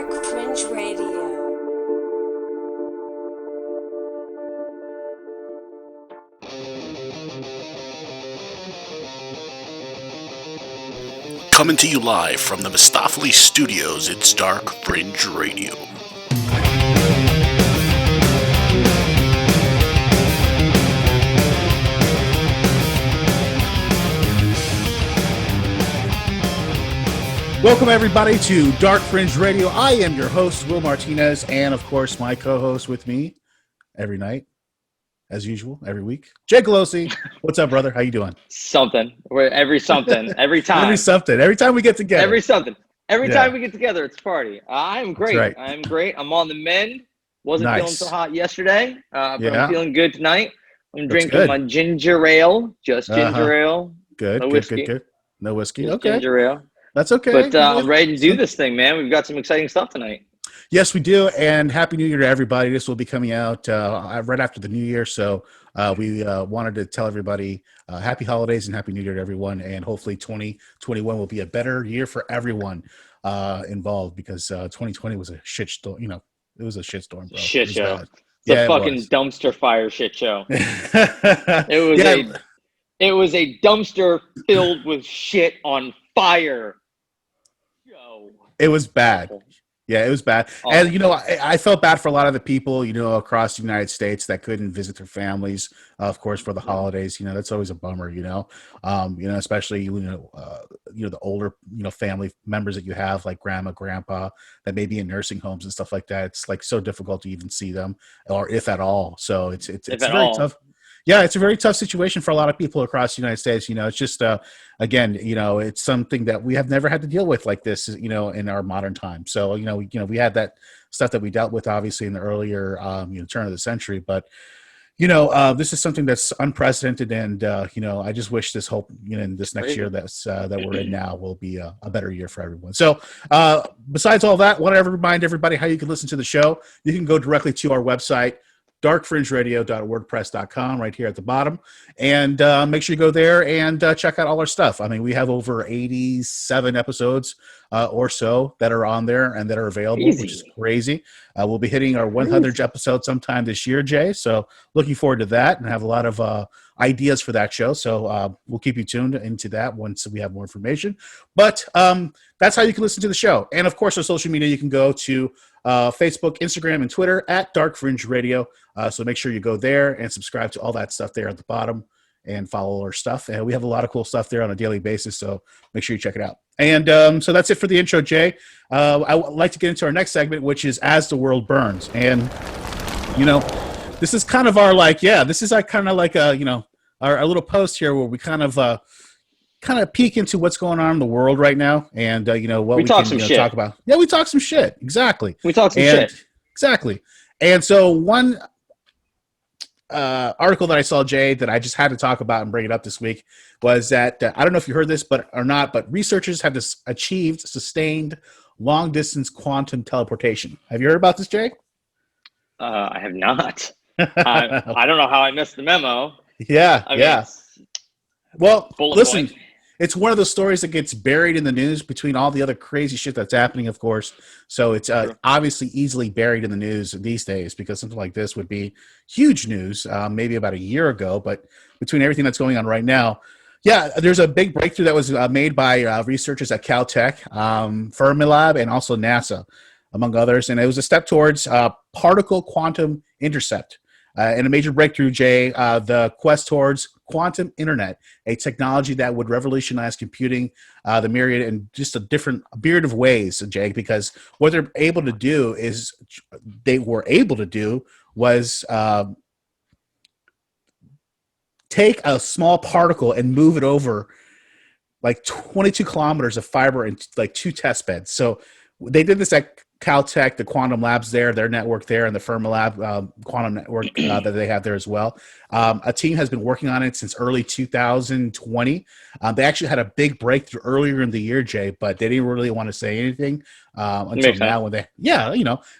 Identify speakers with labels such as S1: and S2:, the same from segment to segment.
S1: Dark Fringe Radio.
S2: Coming to you live from the Mistopheles Studios, it's Dark Fringe Radio. Welcome, everybody, to Dark Fringe Radio. I am your host, Will Martinez, and, of course, my co-host with me every night, as usual, every week, Jay Colosi. What's up, brother? How you doing?
S3: Something. Every time.
S2: Every time we get together.
S3: Every time we get together, it's a party. I'm great.
S2: Right.
S3: I'm great. I'm on the mend. Wasn't
S2: Nice.
S3: feeling so hot yesterday, but
S2: Yeah.
S3: I'm feeling good tonight. I'm
S2: That's
S3: drinking
S2: good.
S3: my ginger ale, just ginger ale.
S2: Good,
S3: No
S2: good,
S3: whiskey.
S2: good. No whiskey.
S3: Just
S2: Okay.
S3: ginger ale.
S2: That's okay.
S3: But I'm ready to do this thing, man. We've got some exciting stuff tonight.
S2: Yes, we do. And Happy New Year to everybody. This will be coming out right after the New Year. So we wanted to tell everybody Happy Holidays and Happy New Year to everyone. And hopefully 2021 will be a better year for everyone involved, because 2020 was a shit storm. You know, it was a shit storm, bro.
S3: Shit
S2: It was
S3: show.
S2: bad.
S3: It's
S2: Yeah,
S3: a
S2: it
S3: fucking
S2: was.
S3: dumpster fire shit show.
S2: Yeah.
S3: It was a dumpster filled with shit on fire. Show.
S2: It was bad. Yeah, it was bad.
S3: Oh.
S2: And, you know, I felt bad for a lot of the people, you know, across the United States that couldn't visit their families, of course, for the holidays. You know, that's always a bummer, you know, especially, the older, family members that you have, like grandma, grandpa, that may be in nursing homes and stuff like that. It's like so difficult to even see them, or if at all. So it's very tough. Yeah, it's a very tough situation for a lot of people across the United States. You know, it's just, again, it's something that we have never had to deal with like this, in our modern time. So, we had that stuff that we dealt with, obviously, in the earlier, turn of the century. But, this is something that's unprecedented. And, I just wish this in this next year that we're in now will be a better year for everyone. So besides all that, I want to remind everybody how you can listen to the show. You can go directly to our website, darkfringeradio.wordpress.com, right here at the bottom, and make sure you go there and check out all our stuff. I mean, we have over 87 episodes or so that are on there and that are available, which is crazy. We'll be hitting our 100th episode sometime this year, Jay, so looking forward to that, and have a lot of ideas for that show. So we'll keep you tuned into that once we have more information. But that's how you can listen to the show. And of course, our social media, you can go to Facebook, Instagram, and Twitter at Dark Fringe Radio. So make sure you go there and subscribe to all that stuff there at the bottom and follow our stuff. And we have a lot of cool stuff there on a daily basis, so make sure you check it out. And so that's it for the intro, Jay. I would like to get into our next segment, which is As the World Burns. And, this is kind of our our little post here where we kind of peek into what's going on in the world right now, and what we can talk about. Yeah, we talk some shit. Exactly.
S3: We talk some shit.
S2: Exactly. And so one article that I saw, Jay, that I just had to talk about and bring it up this week was that I don't know if you heard this, but researchers have achieved sustained long distance quantum teleportation. Have you heard about this, Jay?
S3: I have not. I don't know how I missed the memo.
S2: Yeah. Well, listen,
S3: point.
S2: It's one of those stories that gets buried in the news between all the other crazy shit that's happening, of course. So it's obviously easily buried in the news these days, because something like this would be huge news maybe about a year ago. But between everything that's going on right now, there's a big breakthrough that was made by researchers at Caltech, Fermilab, and also NASA, among others. And it was a step towards particle quantum intercept. And a major breakthrough, Jay, the quest towards quantum internet, a technology that would revolutionize computing, the myriad in just a myriad of ways, Jay, because what they were able to do was take a small particle and move it over like 22 kilometers of fiber in like 2 test beds. So they did this at Caltech, the quantum labs there, their network there, and the Fermilab quantum network that they have there as well. A team has been working on it since early 2020. They actually had a big breakthrough earlier in the year, Jay, but they didn't really want to say anything until now. When they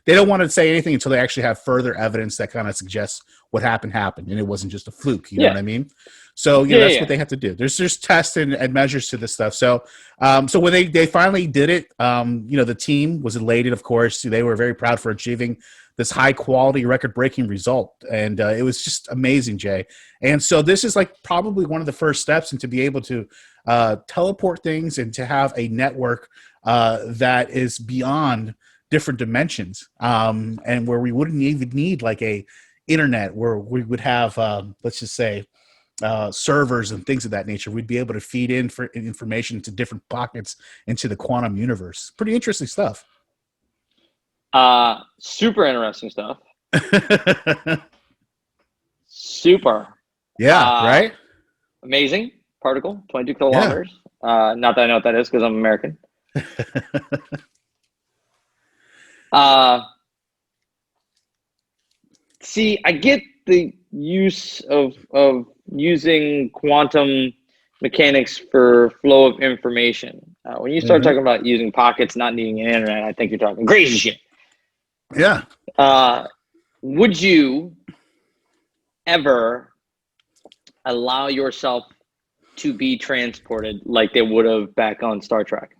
S2: don't want to say anything until they actually have further evidence that kind of suggests what happened, and it wasn't just a fluke. You know
S3: Yeah.
S2: what I mean? So
S3: Yeah,
S2: that's
S3: yeah.
S2: what they have to do. There's tests and measures to this stuff. So so when they finally did it, the team was elated. Of course, they were very proud for achieving this high quality record breaking result, and it was just amazing, Jay. And so this is like probably one of the first steps, and to be able to teleport things and to have a network that is beyond different dimensions, and where we wouldn't even need like a internet where we would have let's just say servers and things of that nature. We'd be able to feed in for information to different pockets into the quantum universe. Pretty interesting stuff.
S3: Super interesting stuff. Super.
S2: Yeah, right?
S3: Amazing particle, 22 kilometers. Yeah. Not that I know what that is because I'm American. See, I get the use of using quantum mechanics for flow of information. When you start talking about using pockets, not needing an internet, I think you're talking crazy shit.
S2: Yeah.
S3: Would you ever allow yourself to be transported like they would have back on Star Trek?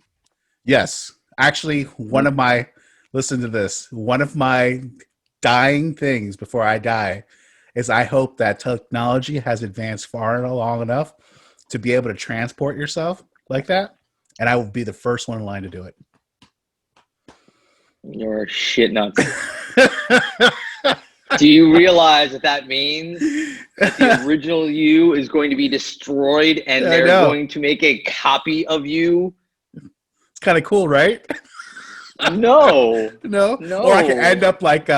S2: Yes. Actually, listen to this, one of my dying things before I die is I hope that technology has advanced far long enough to be able to transport yourself like that, and I will be the first one in line to do it.
S3: You're shit nuts. Do you realize that means that the original you is going to be destroyed and they're going to make a copy of you?
S2: It's kind of cool, right?
S3: No.
S2: Or I could end up like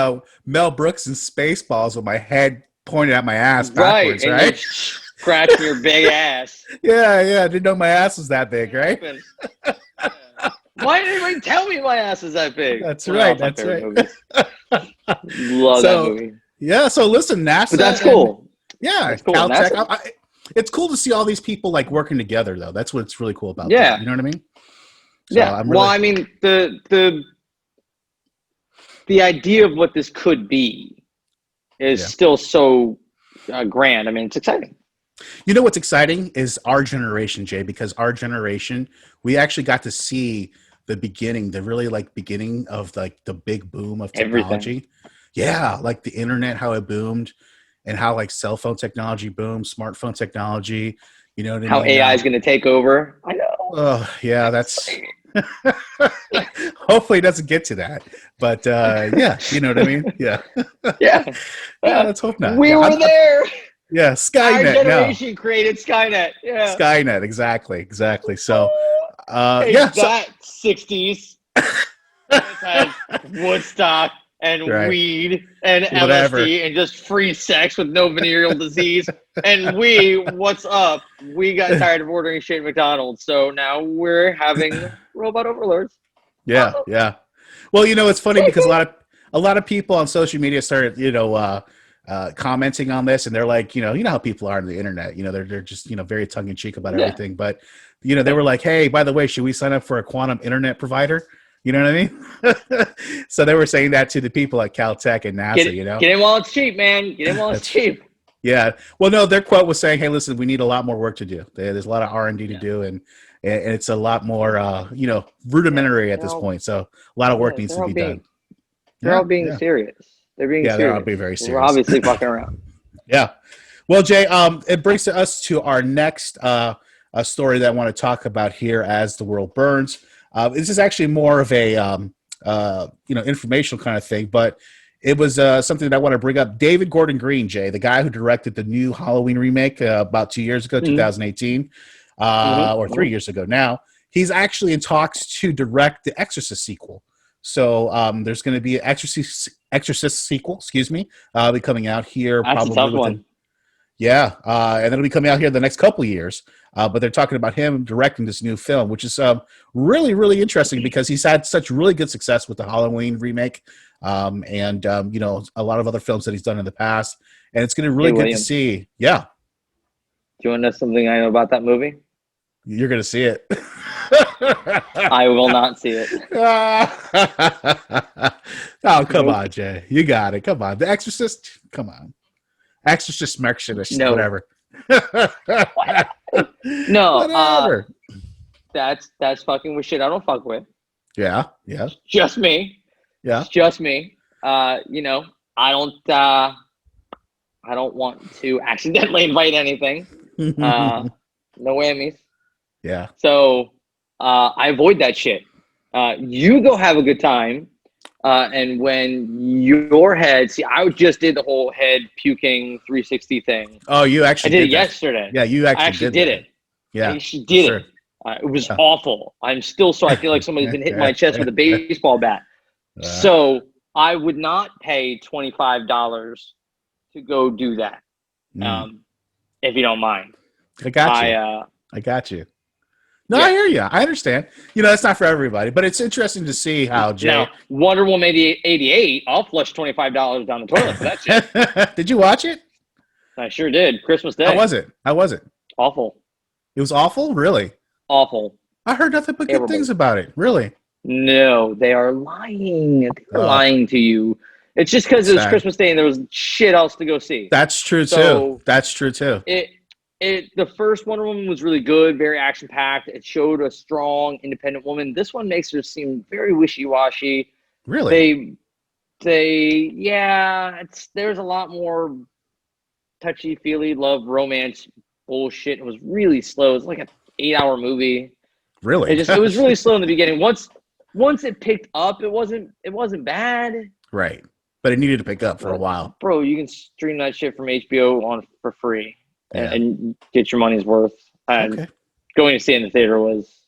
S2: Mel Brooks in Spaceballs with my head pointed at my ass backwards,
S3: and
S2: right?
S3: you're scratching your big ass.
S2: Yeah. I didn't know my ass was that big, right?
S3: Why didn't anybody tell me my ass is that big?
S2: That's right. That's right.
S3: Love that movie.
S2: Yeah. So listen, NASA.
S3: But that's cool.
S2: Yeah.
S3: Cool.
S2: Caltech. It's cool to see all these people like working together, though. That's what's really cool about that. You know what I mean?
S3: So well, I mean, the idea of what this could be is still so grand. I mean, it's exciting.
S2: You know what's exciting is our generation, Jay, because our generation, we actually got to see the beginning, the really like beginning of like the big boom of technology. Everything. Yeah, like the internet, how it boomed, and how like cell phone technology boomed, smartphone technology. You know what I mean?
S3: How AI is going to take over. I know.
S2: Oh, yeah, that's hopefully it doesn't get to that. But yeah, you know what I mean? Yeah.
S3: Yeah,
S2: let's hope not.
S3: We were there.
S2: Yeah, Skynet.
S3: Our generation created Skynet. Yeah.
S2: Skynet, exactly. So
S3: that 60s had Woodstock and weed and LSD and just free sex with no venereal disease. And what's up? We got tired of ordering shit at McDonald's, so now we're having robot overlords.
S2: Yeah. Well, it's funny because a lot of people on social media started, commenting on this, and they're like, you know how people are on the internet. They're just very tongue in cheek about everything. But they were like, hey, by the way, should we sign up for a quantum internet provider? You know what I mean? So they were saying that to the people at Caltech and NASA.
S3: Get in while it's cheap, man. Get in while it's cheap.
S2: Yeah. Well, no, their quote was saying, hey, listen, we need a lot more work to do. There's a lot of R&D to do, and it's a lot more, rudimentary at this point. So a lot of work needs to be done.
S3: They're all being serious. They're being serious.
S2: They're all being very serious.
S3: We're obviously fucking around.
S2: Yeah. Well, Jay, it brings us to our next story that I want to talk about here as the world burns. This is actually more of a, informational kind of thing, but it was something that I want to bring up. David Gordon Green, Jay, the guy who directed the new Halloween remake about 2 years ago, 2018, or 3 years ago now. He's actually in talks to direct the Exorcist sequel. So there's going to be an Exorcist sequel, be coming out here.
S3: That's
S2: probably
S3: a tough one.
S2: Yeah, and it'll be coming out here the next couple of years. But they're talking about him directing this new film, which is really, really interesting because he's had such really good success with the Halloween remake, and a lot of other films that he's done in the past. And it's going to be really good to see. Yeah.
S3: Do you want to know something I know about that movie?
S2: You're going to see it.
S3: I will not see it.
S2: Oh, come on, Jay. You got it. Come on. The Exorcist? Come on. Exorcist, Marxist,
S3: No.
S2: whatever.
S3: No,
S2: Whatever.
S3: that's fucking with shit I don't fuck with.
S2: Yeah.
S3: Just me.
S2: Yeah.
S3: It's just me. You know, I don't want to accidentally invite anything. No whammies.
S2: Yeah.
S3: So I avoid that shit. You go have a good time. And when your head, see, I just did the whole head puking 360 thing.
S2: Oh, you actually
S3: I did it
S2: that.
S3: yesterday.
S2: Yeah, you
S3: I actually did it.
S2: Yeah.
S3: I actually did
S2: sure.
S3: it. It was awful. I'm still sore. I feel like somebody's been hitting my chest with a baseball bat. So I would not pay $25 to go do that. If you don't mind.
S2: I got you. I got you. No, yeah. I hear you. I understand. You know, that's not for everybody, but it's interesting to see how Jay.
S3: Now, Wonder Woman 88, I'll flush $25 down the toilet for that shit.
S2: Did you watch it?
S3: I sure did. Christmas Day.
S2: How was it?
S3: Awful.
S2: It was awful? Really?
S3: Awful.
S2: I heard nothing but good things about it. Really?
S3: No, they are lying. They're lying to you. It's just because it was Christmas Day and there was shit else to go see.
S2: That's true, too. That's true, too.
S3: The first Wonder Woman was really good, very action-packed. It showed a strong, independent woman. This one makes her seem very wishy-washy.
S2: Really?
S3: There's a lot more touchy-feely, love, romance bullshit. It was really slow. It was like an 8-hour movie.
S2: Really?
S3: It was really slow in the beginning. Once it picked up, it wasn't bad.
S2: Right. But it needed to pick up for a while.
S3: Bro, you can stream that shit from HBO for free. And get your money's worth. And going to see it in the theater was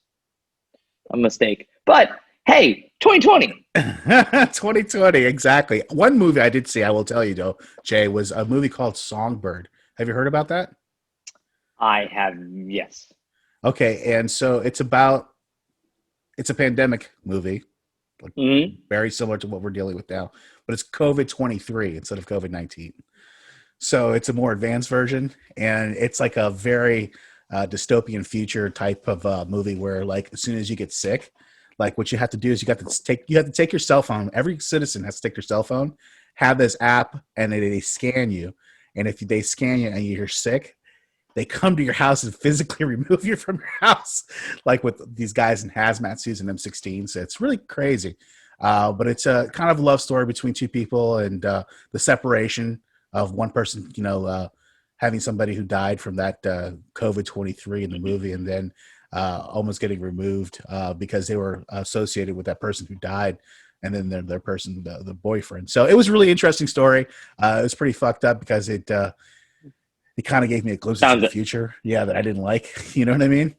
S3: a mistake. But hey, 2020.
S2: 2020, exactly. One movie I did see, I will tell you though, Jay, was a movie called Songbird. Have you heard about that?
S3: I have, yes.
S2: Okay, and so it's a pandemic movie, very similar to what we're dealing with now, but it's COVID-23 instead of COVID-19. So it's a more advanced version, and it's like a very dystopian future type of movie where, like, as soon as you get sick, like what you have to do is you have to take your cell phone. Every citizen has to take their cell phone, have this app, and they scan you. And if they scan you and you're sick, they come to your house and physically remove you from your house, like with these guys in hazmat suits and M16s. So it's really crazy, but it's a kind of love story between two people and the separation of one person, having somebody who died from that COVID-23 in the movie, and then almost getting removed because they were associated with that person who died, and then their person, the boyfriend. So it was a really interesting story. It was pretty fucked up because it kind of gave me a glimpse into the future. Yeah, that I didn't like. You know what I mean?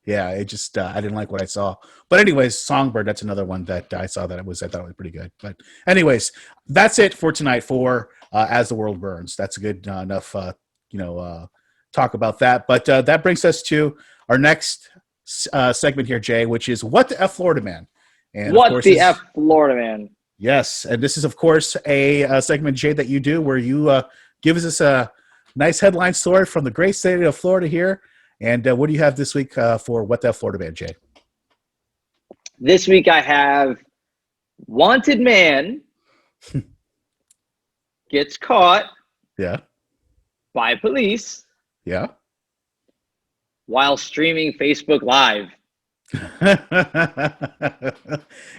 S2: Yeah, it just I didn't like what I saw. But anyways, Songbird, that's another one that I saw that I thought was pretty good. But anyways, that's it for tonight for As the World Burns. That's a good enough talk about that. But that brings us to our next segment here, Jay, which is What the F Florida Man. And
S3: What the F Florida Man.
S2: Yes, and this is of course a segment, Jay, that you do where you give us a nice headline story from the great state of Florida here. And what do you have this week for What the Florida Man, Jay?
S3: This week I have wanted man gets caught by police while streaming Facebook Live.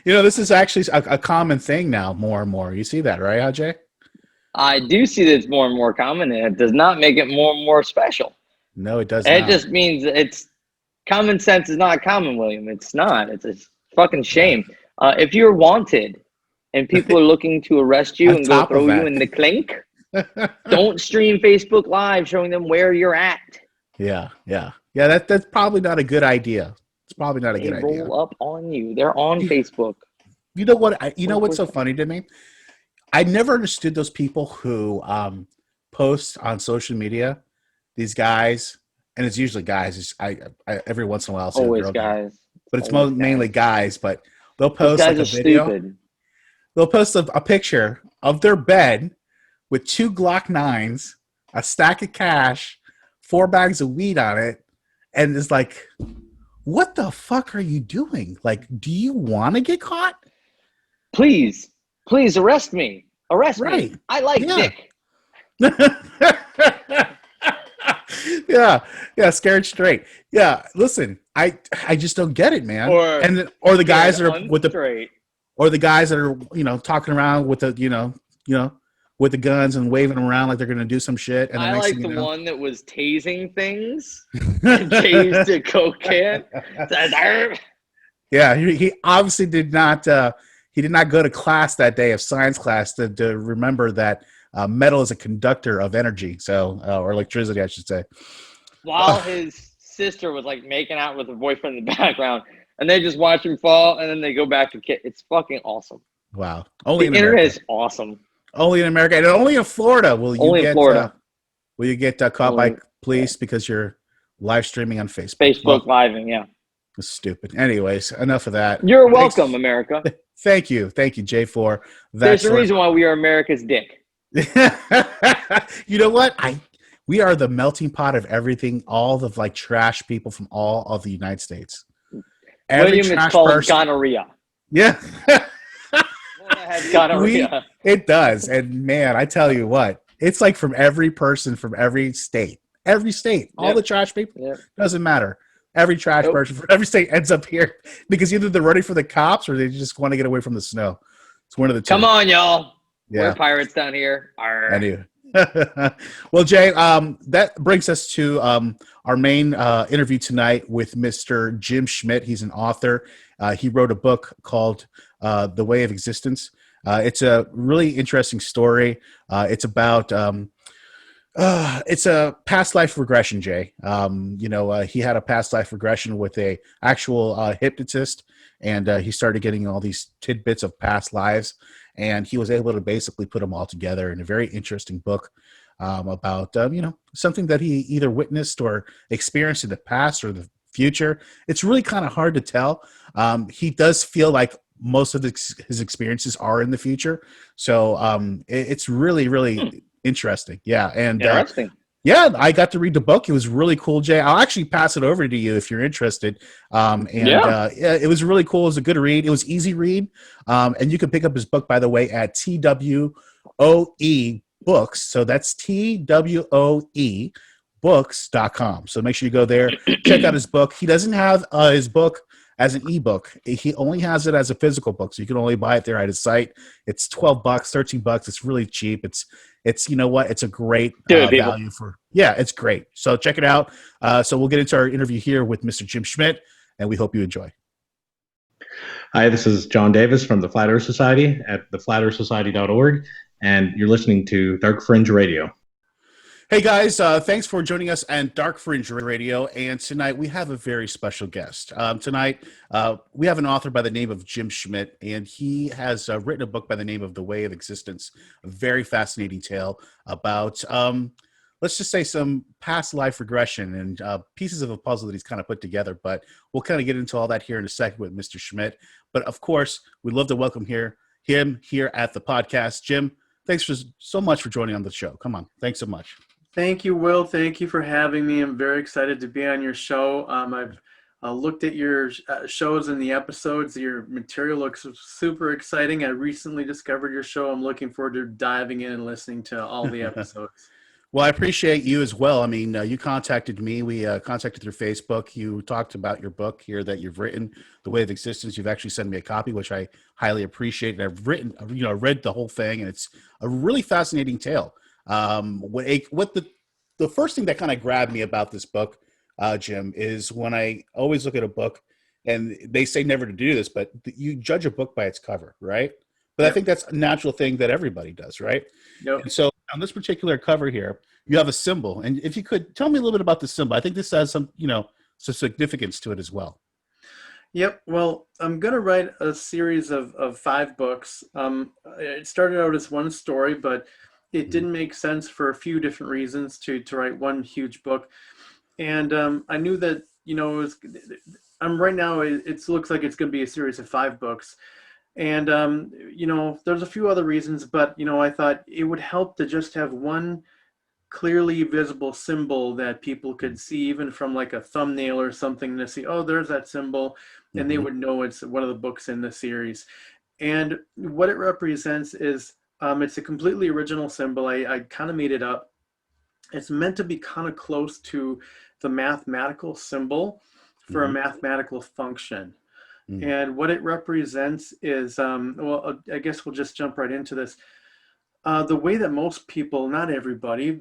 S2: This is actually a common thing now, more and more. You see that, right, Ajay?
S3: I do see that it's more and more common, and it does not make it more and more special.
S2: No, it does
S3: not.
S2: It
S3: just means it's common sense is not common, William. It's not. It's a fucking shame. If you're wanted and people are looking to arrest you and go throw you in the clink, don't stream Facebook Live showing them where you're at.
S2: Yeah. That's probably not a good idea. It's probably not a good idea.
S3: They roll up on you. They're on Facebook.
S2: You know what? What's so funny to me? I never understood those people who post on social media. These guys, and it's usually guys. I every once in a while see
S3: always guys,
S2: but it's mainly guys. But they'll post like a video. Stupid. They'll post a picture of their bed with 2 Glock 9s, a stack of cash, 4 bags of weed on it, and it's like, what the fuck are you doing? Like, do you want to get caught?
S3: Please arrest me. Arrest me. I like dick.
S2: Yeah, scared straight. Yeah, listen, I just don't get it, man.
S3: Or
S2: Or the guys
S3: scared
S2: that are with the
S3: unstraight.
S2: or the guys that are talking around with the with the guns and waving them around like they're gonna do some shit, and the
S3: I
S2: next
S3: like
S2: thing
S3: the
S2: you know,
S3: one that was tasing things and tased a Coke can.
S2: yeah, he obviously did not. He did not go to class that day of science class to remember that metal is a conductor of energy, so or electricity, I should say.
S3: While his sister was like making out with her boyfriend in the background, and they just watch him fall, and then they go back to kid. It's fucking awesome.
S2: Wow, only
S3: The
S2: in
S3: internet
S2: America.
S3: is awesome.
S2: Only in America, and only in Florida
S3: Only in Florida.
S2: will you get caught by police because you're live streaming on Facebook.
S3: Facebook Living, yeah.
S2: It's stupid. Anyways, enough of that.
S3: You're welcome, America.
S2: Thank you, Jay, for that.
S3: There's a reason why we are America's dick.
S2: You know what? We are the melting pot of everything. All the like trash people from all of the United States.
S3: William is called gonorrhea.
S2: Yeah.
S3: Has gonorrhea.
S2: It does. And man, I tell you what, it's like from every person from every state. Every state. All the trash people. Doesn't matter. Every trash person from every state ends up here because either they're running for the cops or they just want to get away from the snow. It's one of the two.
S3: Come on, y'all. Yeah. We're pirates down here.
S2: Anyway. Well, Jay, that brings us to our main interview tonight with Mr. Jim Schmidt. He's an author. He wrote a book called The Way of Existence. It's a really interesting story. It's about it's a past life regression, Jay. He had a past life regression with a actual hypnotist, and he started getting all these tidbits of past lives, and he was able to basically put them all together in a very interesting book about something that he either witnessed or experienced in the past or the future. It's really kind of hard to tell. He does feel like most of his experiences are in the future, so it's really, really interesting. Yeah, and
S3: interesting.
S2: I got to read the book. It was really cool, Jay. I'll actually pass it over to you if you're interested. It was really cool. It was a good read. It was easy read. And you can pick up his book, by the way, at TWOE Books. So that's TWOE Books.com. So make sure you go there, check out his book. He doesn't have his book as an ebook. He only has it as a physical book. So you can only buy it there at his site. It's $12, $13. It's really cheap. It's you know what? It's a great value for. Yeah, it's great. So check it out. So we'll get into our interview here with Mr. Jim Schmidt, and we hope you enjoy.
S1: Hi, this is John Davis from the Flat Earth Society at theflatearthsociety.org, and you're listening to Dark Fringe Radio.
S2: Hey guys, thanks for joining us on Dark Fringe Radio, and tonight we have a very special guest. Tonight we have an author by the name of Jim Schmidt, and he has written a book by the name of The Way of Existence, a very fascinating tale about, let's just say, some past life regression and pieces of a puzzle that he's kind of put together, but we'll kind of get into all that here in a second with Mr. Schmidt. But of course, we'd love to welcome him here at the podcast. Jim, thanks so much for joining on the show. Come on, thanks so much.
S4: Thank you, Will. Thank you for having me. I'm very excited to be on your show. I've looked at your shows and the episodes. Your material looks super exciting. I recently discovered your show. I'm looking forward to diving in and listening to all the episodes.
S2: Well, I appreciate you as well. I mean, you contacted me. We contacted through Facebook. You talked about your book here that you've written, The Way of Existence. You've actually sent me a copy, which I highly appreciate. And I've read the whole thing, and it's a really fascinating tale. The first thing that kind of grabbed me about this book, Jim, is when I always look at a book, and they say never to do this, but you judge a book by its cover, right? But I think that's a natural thing that everybody does, right?
S4: Yep.
S2: And so on this particular cover here, you have a symbol, and if you could tell me a little bit about the symbol, I think this has some significance to it as well.
S4: Yep. Well, I'm going to write a series of 5 books. It started out as one story, but it didn't make sense for a few different reasons to write one huge book. And I knew that, right now, it looks like it's going to be a series of 5 books. And, there's a few other reasons, but, I thought it would help to just have one clearly visible symbol that people could see, even from like a thumbnail or something, to see, oh, there's that symbol, and they would know it's one of the books in the series. And what it represents is It's a completely original symbol. I kind of made it up. It's meant to be kind of close to the mathematical symbol for a mathematical function. And what it represents is, well, I guess we'll just jump right into this. The way that most people, not everybody,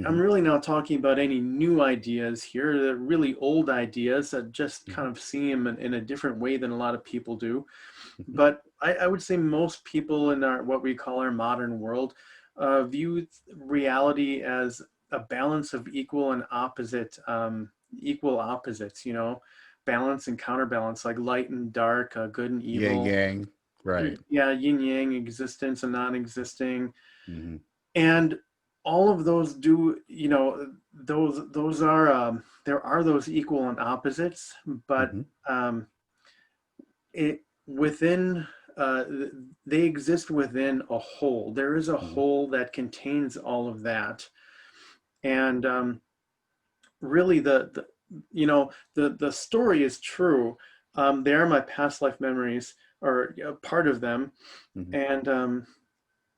S4: I'm really not talking about any new ideas here. They're really old ideas that just kind of see them in a different way than a lot of people do. But I would say most people in our what we call our modern world view reality as a balance of equal and opposite, equal opposites, you know, balance and counterbalance, like light and dark, good and evil.
S2: Yin yang, right.
S4: Yeah, yin yang, existence and non-existing. And all of those do, you know, those are, there are those equal and opposites, but it within, they exist within a whole. There is a whole that contains all of that. And really the you know, the story is true. They are my past life memories, or part of them. And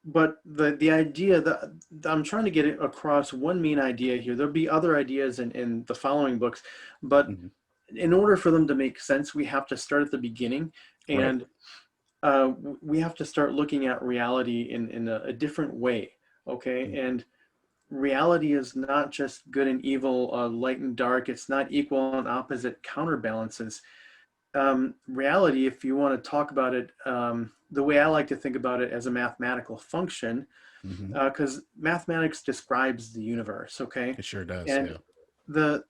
S4: but the idea that I'm trying to get it across, one main idea here, there'll be other ideas in the following books, but in order for them to make sense, we have to start at the beginning, and we have to start looking at reality in a different way. Okay. And reality is not just good and evil, light and dark. It's not equal and opposite counterbalances. Reality, if you want to talk about it, the way I like to think about it, as a mathematical function, because mathematics describes the universe. Okay,
S2: it sure does.
S4: And the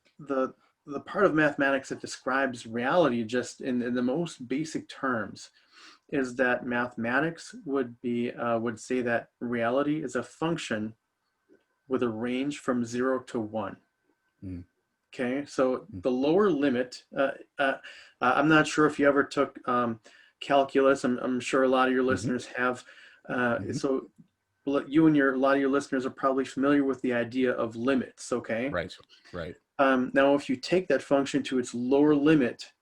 S4: part of mathematics that describes reality, just in the most basic terms, is that mathematics would say that reality is a function with a range from 0 to 1. Okay, so the lower limit, I'm not sure if you ever took calculus. I'm sure a lot of your listeners have. So you and a lot of your listeners are probably familiar with the idea of limits. Okay,
S2: right.
S4: Now, if you take that function to its lower limit,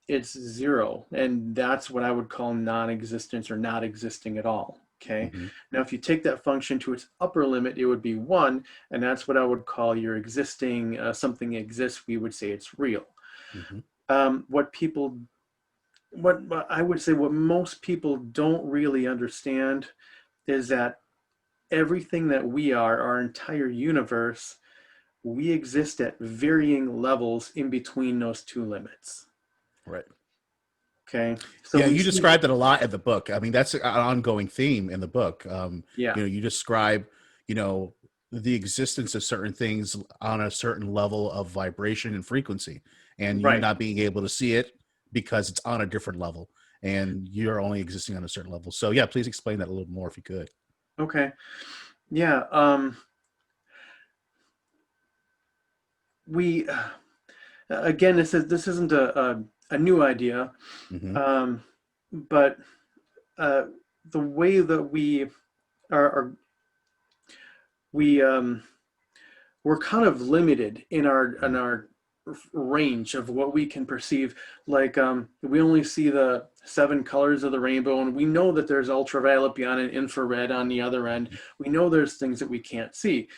S4: it's 0, and that's what I would call non-existence, or not existing at all. Okay. Now, if you take that function to its upper limit, it would be 1, and that's what I would call your existing. Something exists, we would say it's real. What I would say, what most people don't really understand is that everything that we are, our entire universe, we exist at varying levels in between those two limits.
S2: Right.
S4: Okay. So
S2: yeah, you described it a lot in the book. I mean, that's an ongoing theme in the book. You know, you describe, you know, the existence of certain things on a certain level of vibration and frequency, and you not being able to see it because it's on a different level, and you're only existing on a certain level. So yeah, please explain that a little more if you could.
S4: Okay. Yeah. We again, this isn't a new idea, but the way that we're kind of limited in our range of what we can perceive. Like we only see the 7 colors of the rainbow, and we know that there's ultraviolet beyond and infrared on the other end. We know there's things that we can't see,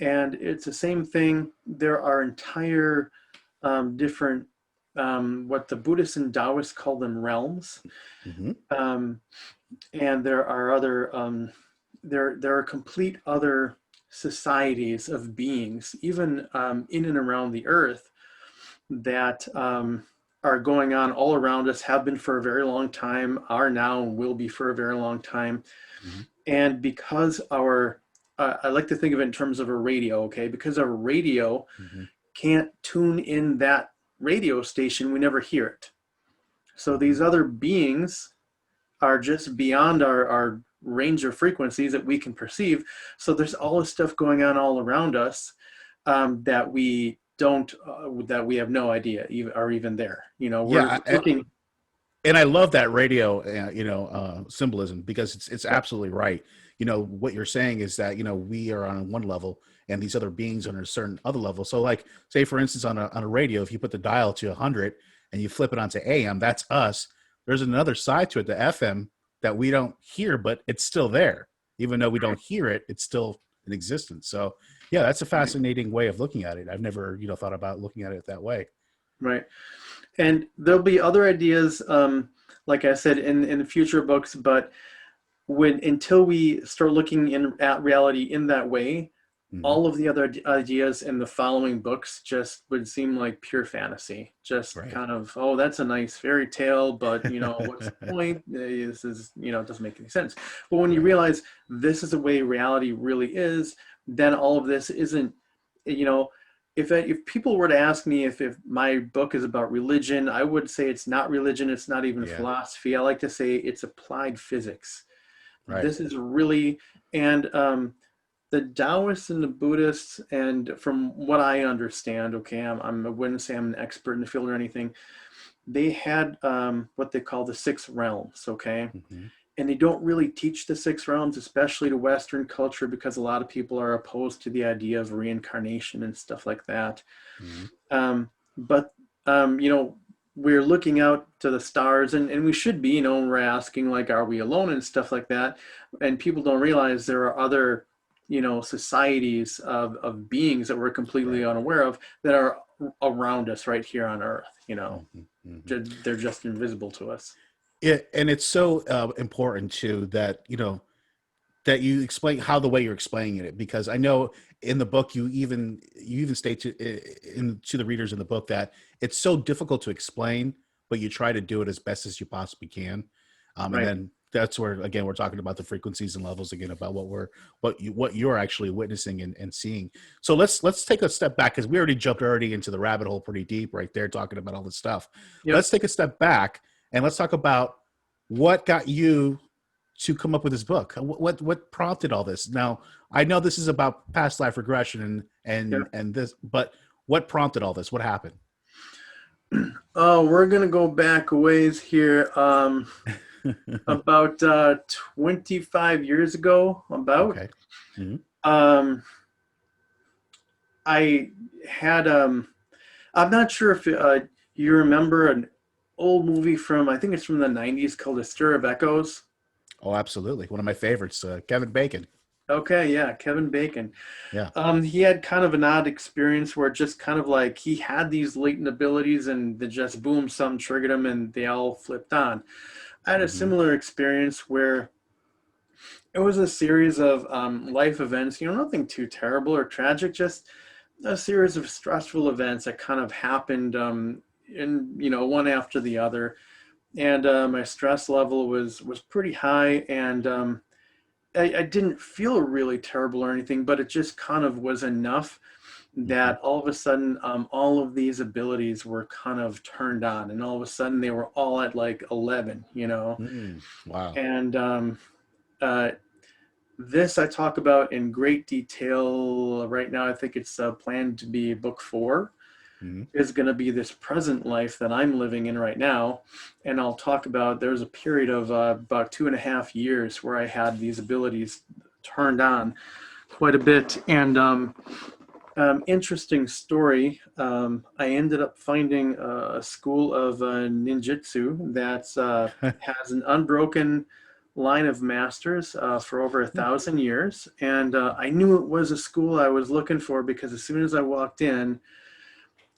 S4: and it's the same thing. There are entire different what the Buddhists and Taoists call them realms, and there are other there are complete other societies of beings, even in and around the earth, that are going on all around us, have been for a very long time, are now, and will be for a very long time. And because I like to think of it in terms of a radio, okay? Because our radio can't tune in that radio station, we never hear it. So these other beings are just beyond our range of frequencies that we can perceive. So there's all this stuff going on all around us that we don't, that we have no idea are even there. You know, we're looking.
S2: And I love that radio, you know, symbolism, because it's absolutely right. You know, what you're saying is that, you know, we are on one level and these other beings are on a certain other level. So like, say for instance, on a radio, if you put the dial to 100 and you flip it onto AM, that's us. There's another side to it, the FM, that we don't hear, but it's still there. even though we don't hear it, it's still in existence. So yeah, that's a fascinating way of looking at it. I've never, thought about looking at it that way.
S4: Right. And there'll be other ideas, like I said, in future books, but until we start looking at reality in that way, all of the other ideas in the following books just would seem like pure fantasy. Just kind of, oh, that's a nice fairy tale, but what's the point? This is, it doesn't make any sense. But when you realize this is the way reality really is, then all of this isn't, if people were to ask me if my book is about religion, I would say it's not religion. It's not even philosophy. I like to say it's applied physics. Right. This is really, and the Taoists and the Buddhists, and from what I understand, I wouldn't say I'm an expert in the field or anything, they had what they call the 6 realms, okay? And they don't really teach the 6 realms, especially to Western culture, because a lot of people are opposed to the idea of reincarnation and stuff like that. But we're looking out to the stars, and we should be, we're asking, like, are we alone and stuff like that? And people don't realize there are other, societies of beings that we're completely unaware of that are around us right here on Earth, They're just invisible to us.
S2: Yeah, and it's so important too that that you explain how the way you're explaining it, because I know in the book you even state to the readers in the book that it's so difficult to explain, but you try to do it as best as you possibly can, and then that's where again we're talking about the frequencies and levels again, about what you're actually witnessing and seeing. So let's take a step back, because we already jumped into the rabbit hole pretty deep right there talking about all this stuff. Let's take a step back and let's talk about what got you to come up with this book. What prompted all this? Now, I know this is about past life regression and this, but what prompted all this? What happened?
S4: Oh, we're gonna go back a ways here. About 25 years ago. Okay. I had I'm not sure if you remember an old movie from, I think it's from the 90s, called A Stir of Echoes.
S2: Oh, absolutely. One of my favorites, Kevin Bacon.
S4: Okay, yeah, Kevin Bacon.
S2: Yeah.
S4: He had kind of an odd experience where just kind of like he had these latent abilities and then just boom, something triggered him and they all flipped on. I had a similar experience where it was a series of life events, nothing too terrible or tragic, just a series of stressful events that kind of happened one after the other. And my stress level was pretty high, and I didn't feel really terrible or anything, but it just kind of was enough that all of a sudden all of these abilities were kind of turned on, and all of a sudden they were all at like 11.
S2: Wow.
S4: And this I talk about in great detail right now. I think it's planned to be book 4. Is going to be this present life that I'm living in right now. And I'll talk about, there's a period of about 2.5 years where I had these abilities turned on quite a bit. And interesting story, I ended up finding a school of ninjutsu that has an unbroken line of masters for over 1,000 years. And I knew it was a school I was looking for, because as soon as I walked in,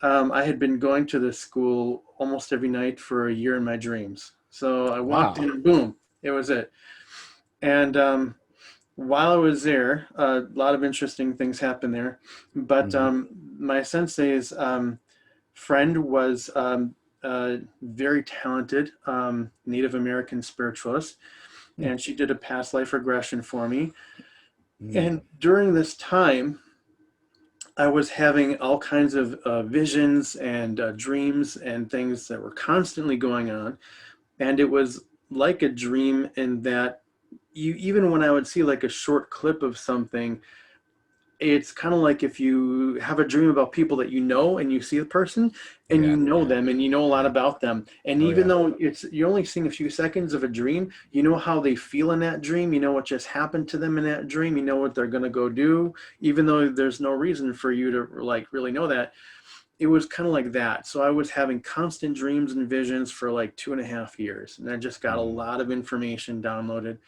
S4: I had been going to this school almost every night for a year in my dreams. So I walked in and boom, it was it. And while I was there, a lot of interesting things happened there. But my sensei's friend was very talented Native American spiritualist, and she did a past life regression for me. And during this time, I was having all kinds of visions and dreams and things that were constantly going on. And it was like a dream in that even when I would see like a short clip of something, it's kind of like if you have a dream about people that and you see the person and them and a lot about them. And even though you're only seeing a few seconds of a dream, how they feel in that dream, what just happened to them in that dream, what they're going to go do, even though there's no reason for you to like really know that. It was kind of like that. So I was having constant dreams and visions for like 2.5 years. And I just got a lot of information downloaded.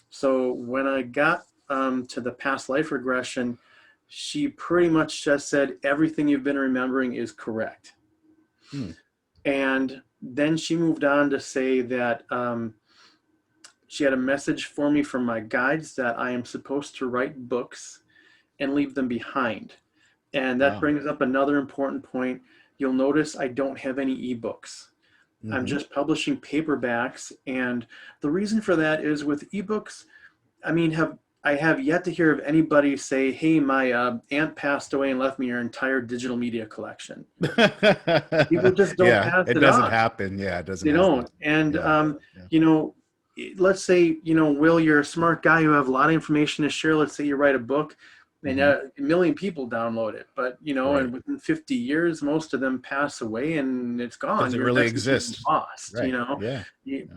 S4: So when I got to the past life regression, she pretty much just said, everything you've been remembering is correct. And then she moved on to say that she had a message for me from my guides that I am supposed to write books and leave them behind. And that brings up another important point. You'll notice I don't have any ebooks. I'm just publishing paperbacks. And the reason for that is with ebooks, I mean, I have yet to hear of anybody say, hey, my aunt passed away and left me her entire digital media collection. People just don't pass it
S2: doesn't
S4: on.
S2: happen. Yeah, it doesn't.
S4: They don't. And, you know, let's say, you know, Will, you're a smart guy. You have a lot of information to share. Let's say you write a book and a million people download it. But, you know, and within 50 years, most of them pass away and it's gone.
S2: Does it really exist?
S4: Lost,
S2: right.
S4: You know?
S2: Yeah.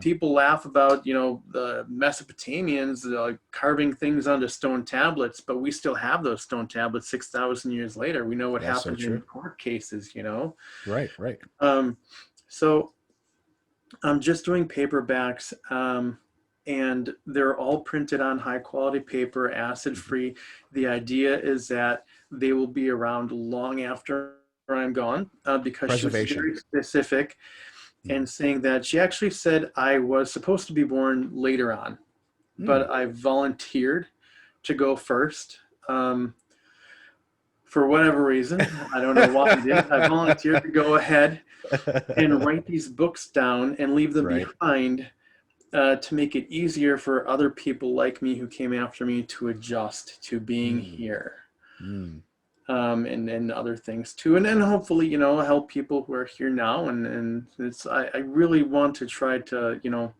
S4: People laugh about, you know, the Mesopotamians carving things onto stone tablets, but we still have those stone tablets 6,000 years later. We know what happened in court cases, you know?
S2: Right.
S4: So I'm just doing paperbacks, and they're all printed on high quality paper, acid free. The idea is that they will be around long after I'm gone, because she was very specific and saying that she actually said I was supposed to be born later on, but I volunteered to go first. For whatever reason, I don't know why I did. I volunteered to go ahead and write these books down and leave them behind, to make it easier for other people like me who came after me to adjust to being here. And other things too. And then hopefully, you know, help people who are here now. And it's, I really want to try to, you know,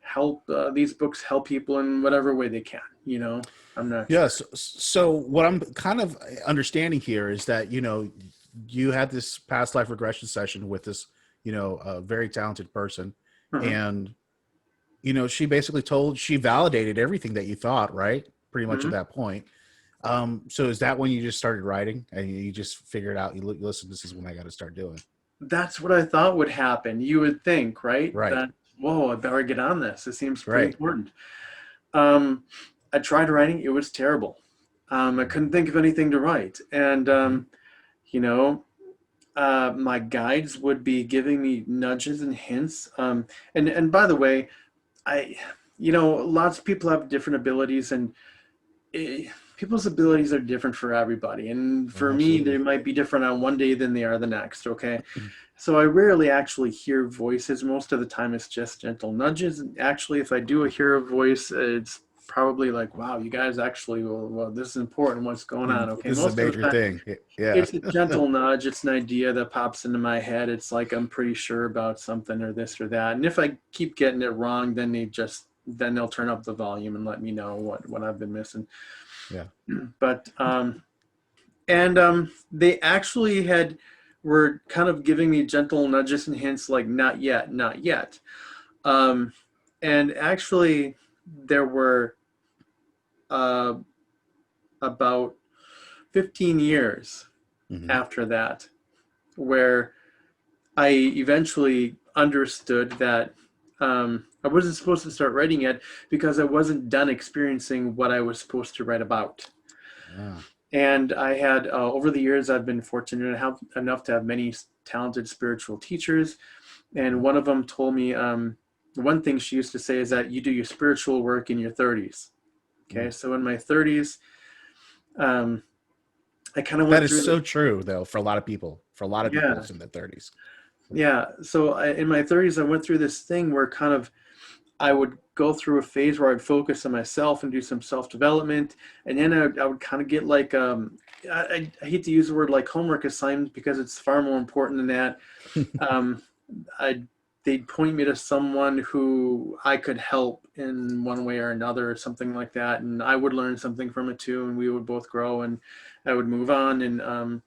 S4: help these books help people in whatever way they can, you know. I'm not
S2: sure. So what I'm kind of understanding here is that, you know, you had this past life regression session with this, you know, very talented person, and, you know, she basically she validated everything that you thought, right? Pretty much at that point. So is that when you just started writing and you just figured out, listen, this is when I got to start doing?
S4: That's what I thought would happen. You would think, right?
S2: Right.
S4: That, whoa, I better get on this. It seems pretty important. I tried writing. It was terrible. I couldn't think of anything to write. And, you know, my guides would be giving me nudges and hints. And by the way, you know, lots of people have different abilities, and people's abilities are different for everybody. And for me, they might be different on one day than they are the next. Okay. So I rarely actually hear voices. Most of the time it's just gentle nudges. And actually, if I do hear a voice, it's probably like, wow, you guys actually, well, this is important. What's going on? Okay.
S2: This is a major thing. Yeah.
S4: It's a gentle nudge. It's an idea that pops into my head. It's like, I'm pretty sure about something or this or that. And if I keep getting it wrong, then they'll turn up the volume and let me know what I've been missing.
S2: Yeah.
S4: But, they actually were kind of giving me gentle nudges and hints like, not yet, not yet. And actually there were, about 15 years after that, where I eventually understood that I wasn't supposed to start writing yet because I wasn't done experiencing what I was supposed to write about.
S2: Yeah.
S4: And I had, over the years, I've been fortunate enough to have many talented spiritual teachers. And one of them told me, one thing she used to say is that you do your spiritual work in your 30s. Okay. So in my 30s, I kind of went through. That is
S2: so true, though, for a lot of people. For a lot of people, it's in their 30s.
S4: Yeah. So in my 30s, I went through this thing where kind of I would go through a phase where I'd focus on myself and do some self-development. And then I would kind of get like, I hate to use the word like homework assignments because it's far more important than that. They'd point me to someone who I could help in one way or another or something like that. And I would learn something from it too. And we would both grow and I would move on. And, and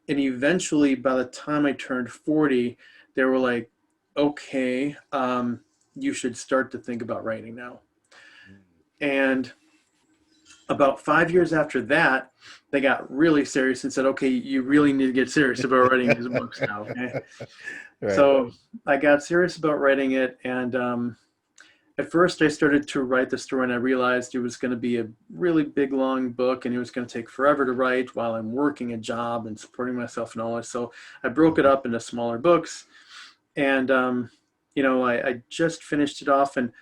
S4: eventually by the time I turned 40, they were like, okay, you should start to think about writing now. And about 5 years after that, they got really serious and said, okay, you really need to get serious about writing these books now. Okay. Right. So I got serious about writing it. And at first I started to write the story and I realized it was going to be a really big, long book and it was going to take forever to write while I'm working a job and supporting myself and all that. So I broke it up into smaller books, and, I just finished it off. And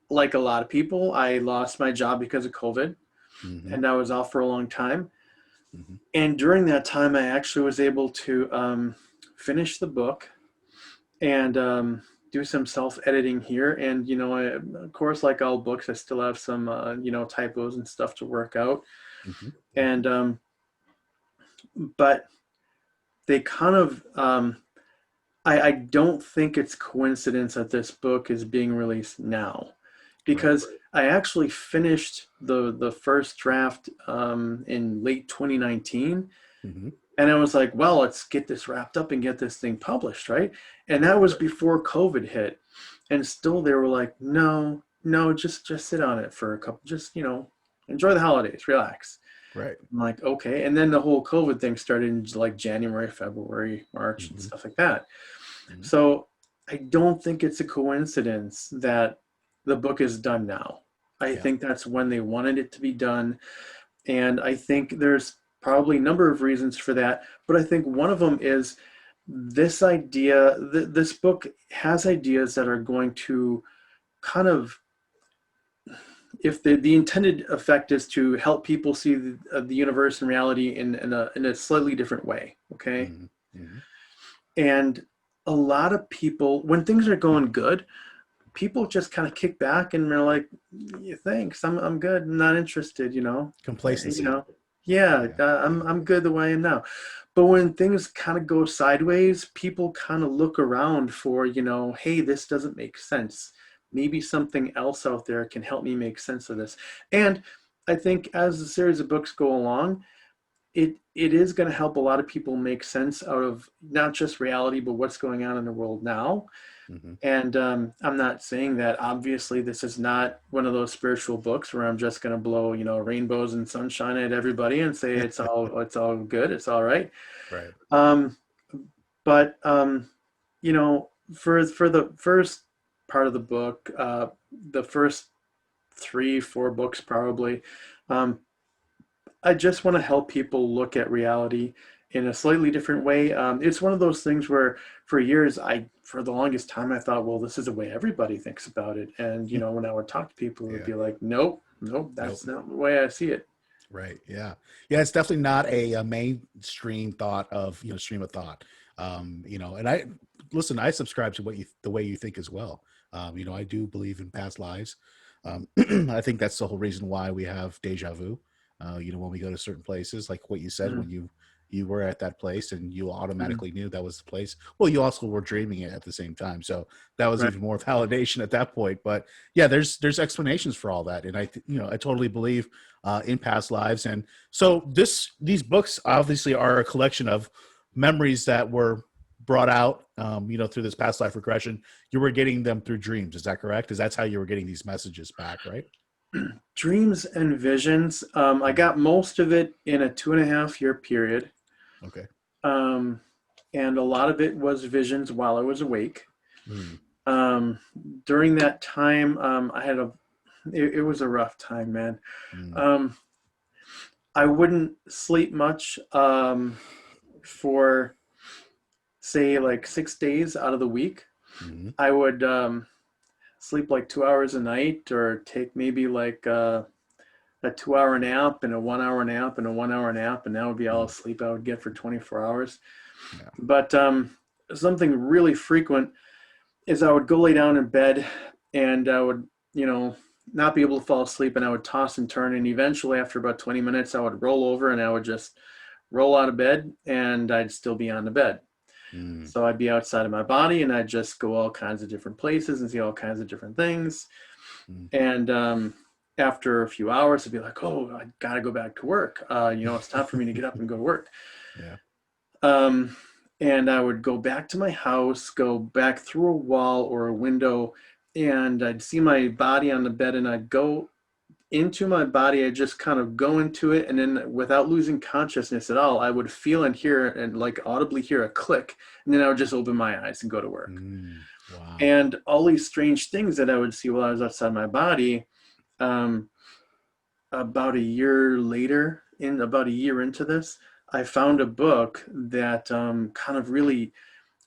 S4: like a lot of people, I lost my job because of COVID, and I was off for a long time. And during that time, I actually was able to finish the book and do some self-editing here. And, of course, like all books, I still have some, typos and stuff to work out. And, but they kind of, I don't think it's coincidence that this book is being released now, because I actually finished the first draft in late 2019. And I was like, well, let's get this wrapped up and get this thing published, right? And that was before COVID hit. And still they were like, no, just sit on it for a couple, just, enjoy the holidays, relax.
S2: Right.
S4: I'm like, okay. And then the whole COVID thing started in like January, February, March, and stuff like that. So I don't think it's a coincidence that the book is done now. I think that's when they wanted it to be done. And I think there's probably a number of reasons for that. But I think one of them is this idea, this book has ideas that are going to kind of, if the intended effect is to help people see the universe and reality in a slightly different way. Okay. And a lot of people, when things are going good, people just kind of kick back and they're like, yeah, thanks, I'm good, I'm not interested,
S2: Complacency.
S4: I'm good the way I am now. But when things kind of go sideways, people kind of look around for, hey, this doesn't make sense. Maybe something else out there can help me make sense of this. And I think as the series of books go along, it is going to help a lot of people make sense out of not just reality, but what's going on in the world now. And I'm not saying that, obviously, this is not one of those spiritual books where I'm just going to blow, rainbows and sunshine at everybody and say it's all good, it's all right.
S2: Right.
S4: But for the first part of the book, the first 3-4 books probably, I just want to help people look at reality in a slightly different way. It's one of those things where for years, for the longest time, I thought, well, this is the way everybody thinks about it. And, when I would talk to people, it would be like, nope, that's not the way I see it.
S2: Right. Yeah. Yeah. It's definitely not a mainstream thought of, stream of thought. And I subscribe to the way you think as well. I do believe in past lives. I think that's the whole reason why we have deja vu. When we go to certain places, like what you said, when you were at that place and you automatically knew that was the place. Well, you also were dreaming it at the same time. So that was even more validation at that point. But yeah, there's explanations for all that. And I totally believe in past lives. And so these books obviously are a collection of memories that were brought out, through this past life regression. You were getting them through dreams. Is that correct? Because that's how you were getting these messages back, right?
S4: Dreams and visions. I got most of it in a 2.5-year period.
S2: Okay.
S4: And a lot of it was visions while I was awake. During that time, it was a rough time, man. I wouldn't sleep much for, say, like 6 days out of the week. I would sleep like 2 hours a night, or take maybe like a 2-hour nap and a 1-hour nap and a 1-hour nap, and that would be all the sleep I would get for 24 hours. Yeah. But something really frequent is I would go lay down in bed and I would, not be able to fall asleep, and I would toss and turn, and eventually after about 20 minutes I would roll over and I would just roll out of bed and I'd still be on the bed. So I'd be outside of my body and I'd just go all kinds of different places and see all kinds of different things. And after a few hours, I'd be like, oh, I got to go back to work. It's time for me to get up and go to work. And I would go back to my house, go back through a wall or a window, and I'd see my body on the bed, and I'd go into my body. I just kind of go into it, and then without losing consciousness at all, I would feel and hear and like audibly hear a click, and then I would just open my eyes and go to work.
S2: Wow.
S4: And all these strange things that I would see while I was outside my body. About a year later, about a year into this, I found a book that kind of really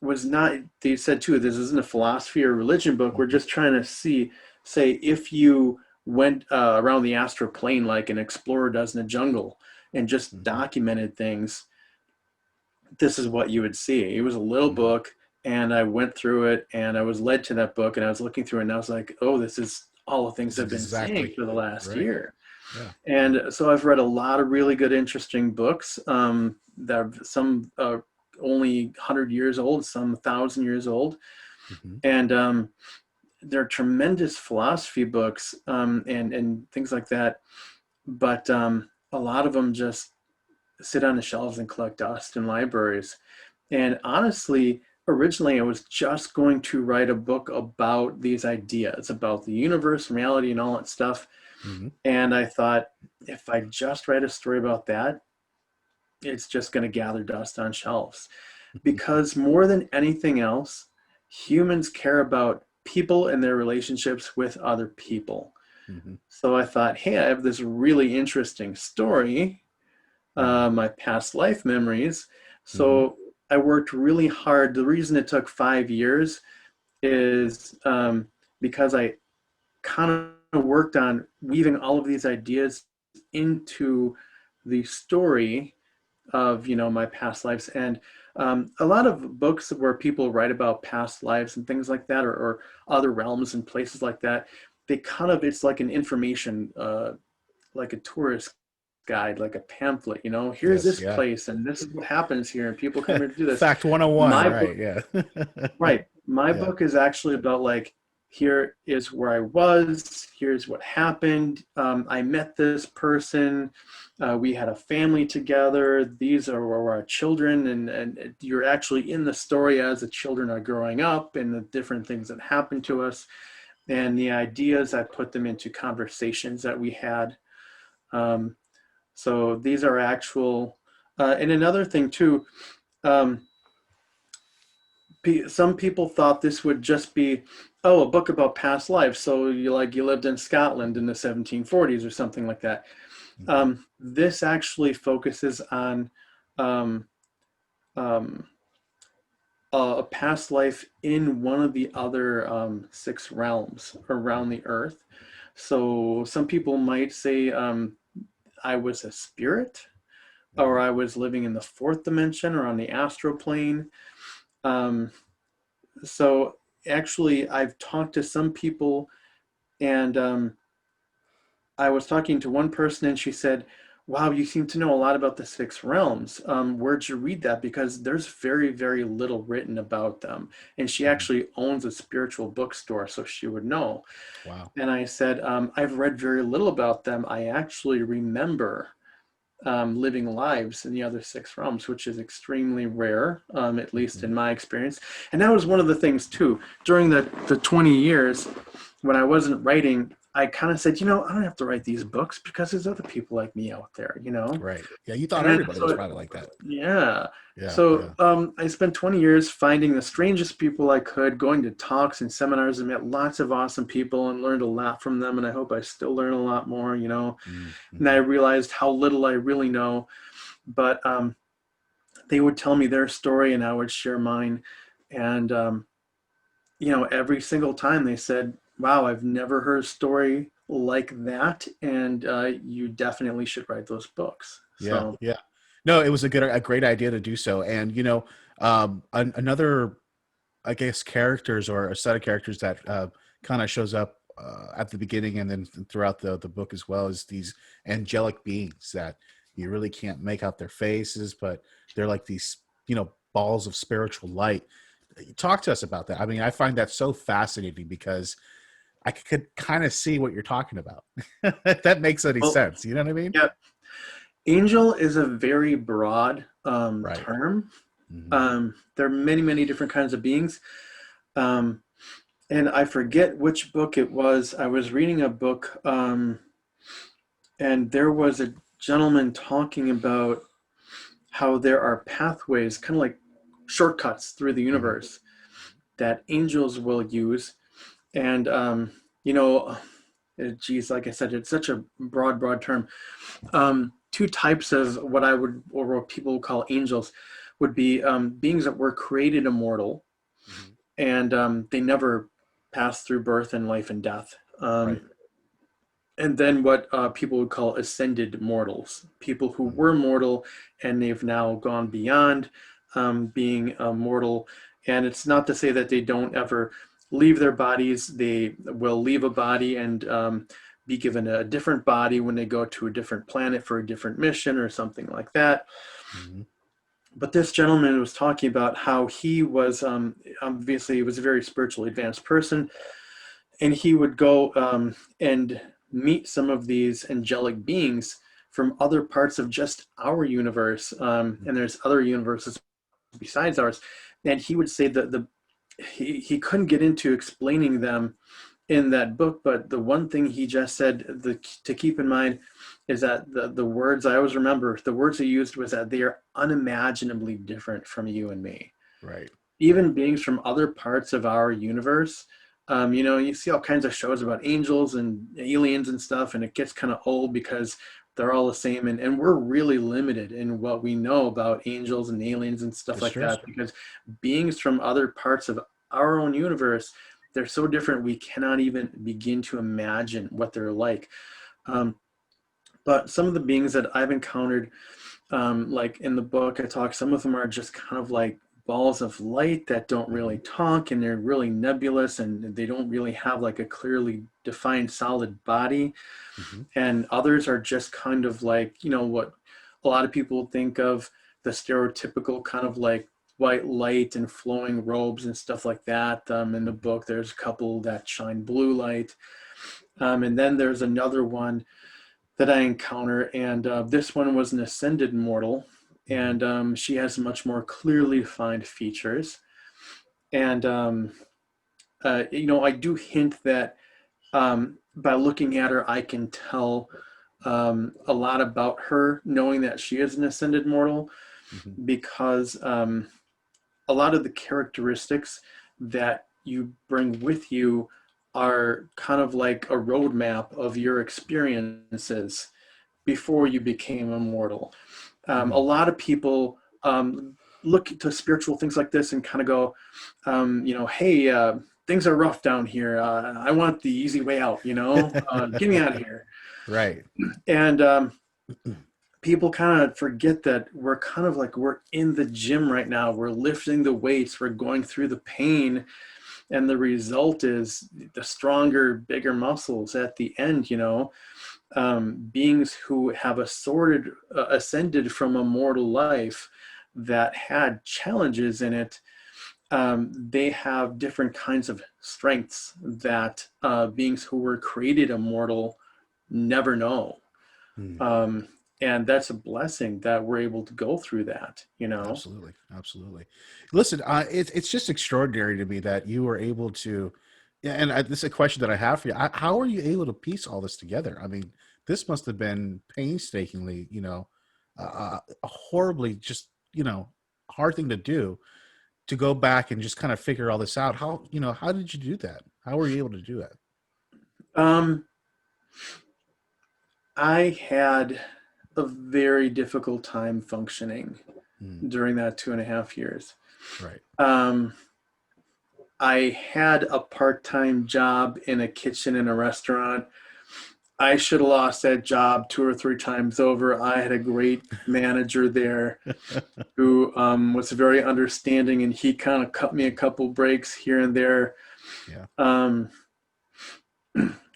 S4: was not, they said too, this isn't a philosophy or religion book. We're just trying to say if you went around the astral plane like an explorer does in a jungle and just documented things, this is what you would see. It was a little book, and I went through it, and I was led to that book, and I was looking through it, and I was like, oh, this is all the things I've been saying for the last year.
S2: Yeah.
S4: And so I've read a lot of really good, interesting books that some only 100 years old, some 1,000 years old. And they're tremendous philosophy books and things like that. But a lot of them just sit on the shelves and collect dust in libraries. And honestly, originally I was just going to write a book about these ideas, about the universe, reality, and all that stuff. And I thought, if I just write a story about that, it's just going to gather dust on shelves. Because more than anything else, humans care about people and their relationships with other people. So I thought, hey, I have this really interesting story, my past life memories. So I worked really hard. The reason it took 5 years is because I kind of worked on weaving all of these ideas into the story of, my past lives. And a lot of books where people write about past lives and things like that, or other realms and places like that, it's like an information, like a tourist guide, like a pamphlet, here's this place and this is what happens here, and people come here to do this.
S2: Fact 101,
S4: right. My book is actually about like, here is where I was, here's what happened. I met this person. We had a family together. These are our children. And you're actually in the story as the children are growing up and the different things that happen to us. And the ideas, I put them into conversations that we had. So these are actual, and another thing too, some people thought this would just be, a book about past lives. So you lived in Scotland in the 1740s or something like that. This actually focuses on a past life in one of the other 6 realms around the earth. So some people might say I was a spirit, or I was living in the 4th dimension or on the astral plane. So actually, I've talked to some people, and I was talking to one person, and she said, wow, you seem to know a lot about the 6 realms. Where'd you read that? Because there's very, very little written about them. And she actually owns a spiritual bookstore, so she would know.
S2: Wow.
S4: And I said, I've read very little about them. I actually remember living lives in the other 6 realms, which is extremely rare, at least in my experience. And that was one of the things too. During the 20 years when I wasn't writing, I kind of said, I don't have to write these books because there's other people like me out there,
S2: Right. Yeah, you thought everybody was probably like that.
S4: Yeah. I spent 20 years finding the strangest people I could, going to talks and seminars, and met lots of awesome people and learned a lot from them. And I hope I still learn a lot more, And I realized how little I really know. But they would tell me their story and I would share mine. And, every single time they said, wow, I've never heard a story like that. And you definitely should write those books.
S2: Yeah. No, it was a great idea to do so. And, another, I guess, characters or a set of characters that kind of shows up at the beginning and then throughout the book as well is these angelic beings that you really can't make out their faces, but they're like these, balls of spiritual light. Talk to us about that. I mean, I find that so fascinating because I could kind of see what you're talking about. If that makes any sense. You know what I mean?
S4: Yeah. Angel is a very broad term. There are many, many different kinds of beings. And I forget which book it was. I was reading a book And there was a gentleman talking about how there are pathways, kind of like shortcuts through the universe that angels will use. And, geez, like I said, it's such a broad term. Two types of what I would, or what people would call angels, would be beings that were created immortal, and they never pass through birth and life and death.
S2: Right.
S4: And then what people would call ascended mortals, people who were mortal and they've now gone beyond being mortal. And it's not to say that they don't ever leave their bodies. They will leave a body and be given a different body when they go to a different planet for a different mission or something like that. But this gentleman was talking about how he was, obviously he was a very spiritually advanced person, and he would go and meet some of these angelic beings from other parts of just our universe. And there's other universes besides ours. And he would say that he couldn't get into explaining them in that book, but the one thing he just said to keep in mind is that the words, I always remember, the words he used was that they are unimaginably different from you and me.
S2: Right.
S4: Even beings from other parts of our universe. You see all kinds of shows about angels and aliens and stuff, and it gets kind of old because they're all the same. And we're really limited in what we know about angels and aliens and stuff like that, because beings from other parts of our own universe, they're so different we cannot even begin to imagine what they're like. But some of the beings that I've encountered, like in the book I talk, some of them are just kind of like balls of light that don't really talk, and they're really nebulous, and they don't really have like a clearly defined solid body. And others are just kind of like, what a lot of people think of, the stereotypical kind of like white light and flowing robes and stuff like that. In the book there's a couple that shine blue light, and then there's another one that I encounter, and this one was an ascended mortal, and she has much more clearly defined features. And I do hint that by looking at her I can tell a lot about her, knowing that she is an ascended mortal, because a lot of the characteristics that you bring with you are kind of like a roadmap of your experiences before you became immortal. A lot of people look to spiritual things like this and kind of go, hey, things are rough down here. I want the easy way out, get me out of here.
S2: Right.
S4: And people kind of forget that we're in the gym right now. We're lifting the weights. We're going through the pain. And the result is the stronger, bigger muscles at the end, beings who have ascended from a mortal life that had challenges in it. They have different kinds of strengths that beings who were created immortal never know. And that's a blessing that we're able to go through that,
S2: Absolutely. Listen, it's just extraordinary to me that you were able to, and this is a question that I have for you. How are you able to piece all this together? I mean, this must have been painstakingly, a horribly just, hard thing to do, to go back and just kind of figure all this out. How did you do that? How were you able to do that?
S4: I had a very difficult time functioning during that 2.5 years.
S2: Right.
S4: I had a part-time job in a kitchen in a restaurant. I should have lost that job 2 or 3 times over. I had a great manager there who was very understanding, and he kind of cut me a couple breaks here and there.
S2: Yeah.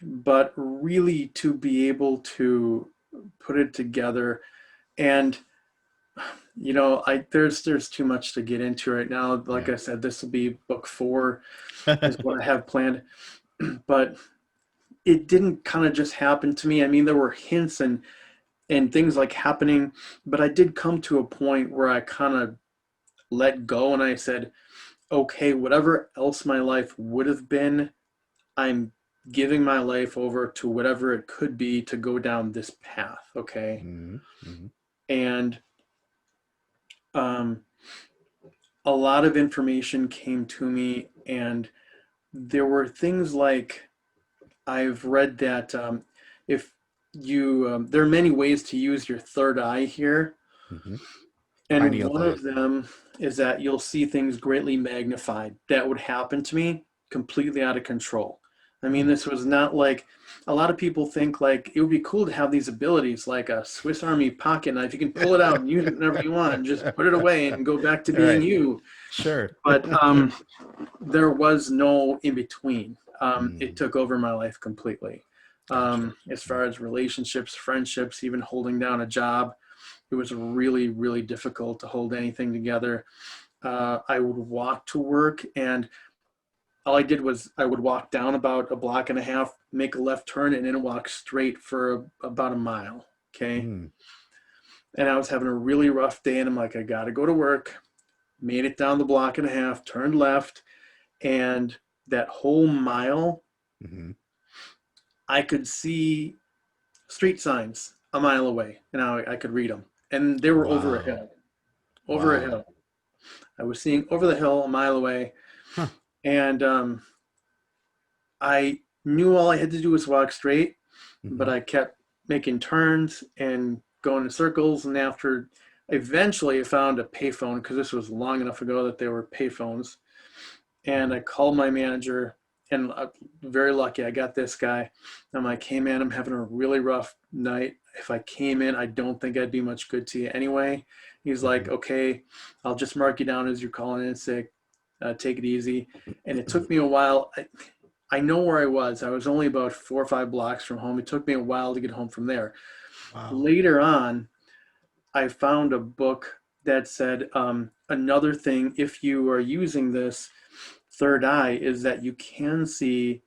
S4: But really, to be able to put it together, and there's too much to get into right now. Like I said, this will be book 4 is what I have planned, but it didn't kind of just happen to me. I mean, there were hints and things like happening, but I did come to a point where I kind of let go, and I said, okay, whatever else my life would have been, I'm giving my life over to whatever it could be to go down this path. Okay. And a lot of information came to me, and there were things like, I've read that if you, there are many ways to use your third eye here. And one of them is that you'll see things greatly magnified. That would happen to me completely out of control. I mean, this was not like, a lot of people think like it would be cool to have these abilities like a Swiss Army pocket knife. You can pull it out and use it whenever you want and just put it away and go back to being you.
S2: Sure.
S4: But there was no in between. It took over my life completely. As far as relationships, friendships, even holding down a job, it was really, really difficult to hold anything together. I would walk to work, and all I did was I would walk down about a block and a half, make a left turn, and then walk straight for about a mile. Okay. And I was having a really rough day, and I'm like, I got to go to work. Made it down the block and a half, turned left, and that whole mile, I could see street signs a mile away, and I could read them. And they were over a hill. A hill. I was seeing over the hill a mile away. And I knew all I had to do was walk straight, but I kept making turns and going in circles. And eventually I found a payphone, because this was long enough ago that there were payphones. And I called my manager, and I'm very lucky I got this guy. I'm like, hey man, I'm having a really rough night. If I came in, I don't think I'd be much good to you anyway. He's like, okay, I'll just mark you down as you're calling in sick. Take it easy. And it took me a while. I know where I was. I was only about 4 or 5 blocks from home. It took me a while to get home from there. Later on, I found a book that said another thing, if you are using this third eye, is that you can see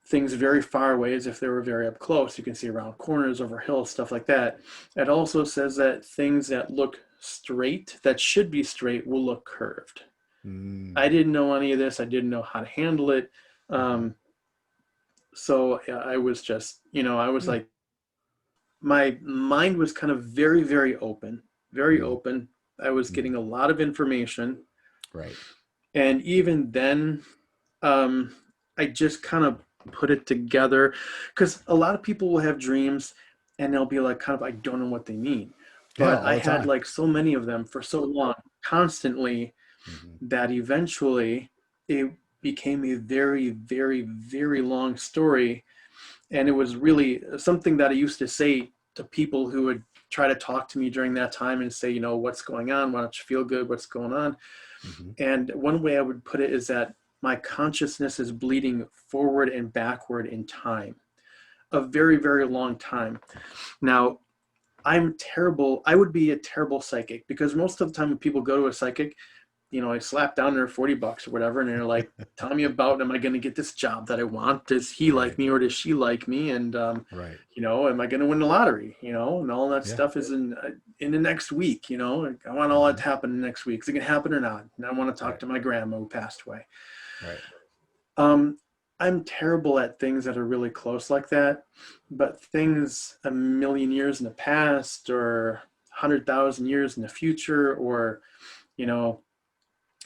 S4: things very far away as if they were very up close. You can see around corners, over hills, stuff like that. It also says that things that look straight, that should be straight, will look curved. I didn't know any of this. I didn't know how to handle it. So I was just, I was like, my mind was kind of very, very open, very open. I was getting a lot of information.
S2: Right.
S4: And even then, I just kind of put it together, because a lot of people will have dreams and they'll be like, I don't know what they mean. But I had like so many of them for so long, constantly, that eventually it became a very, very, very long story. And it was really something that I used to say to people who would try to talk to me during that time and say, what's going on? Why don't you feel good? What's going on? And one way I would put it is that my consciousness is bleeding forward and backward in time, a very, very long time. Now, I'm terrible. I would be a terrible psychic, because most of the time when people go to a psychic, I slap down their $40 or whatever, and they're like, tell me about, am I going to get this job that I want? Does he like me, or does she like me? And, am I going to win the lottery? And all that stuff is in the next week. I want all that to happen in the next week. Is it going to happen or not? And I want to talk to my grandma who passed away. I'm terrible at things that are really close like that, but things a million years in the past, or 100,000 years in the future, or,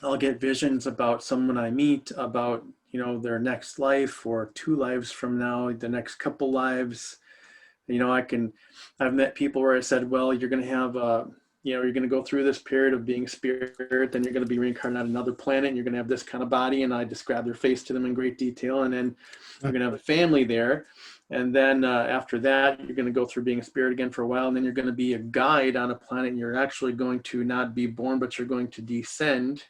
S4: I'll get visions about someone I meet, about, their next life, or 2 lives from now, the next couple lives. I've met people where I said, well, you're going to have you're going to go through this period of being spirit, then you're going to be reincarnated on another planet, and you're going to have this kind of body. And I describe their face to them in great detail. And then you're going to have a family there. And then after that, you're going to go through being a spirit again for a while. And then you're going to be a guide on a planet. And you're actually going to not be born, but you're going to descend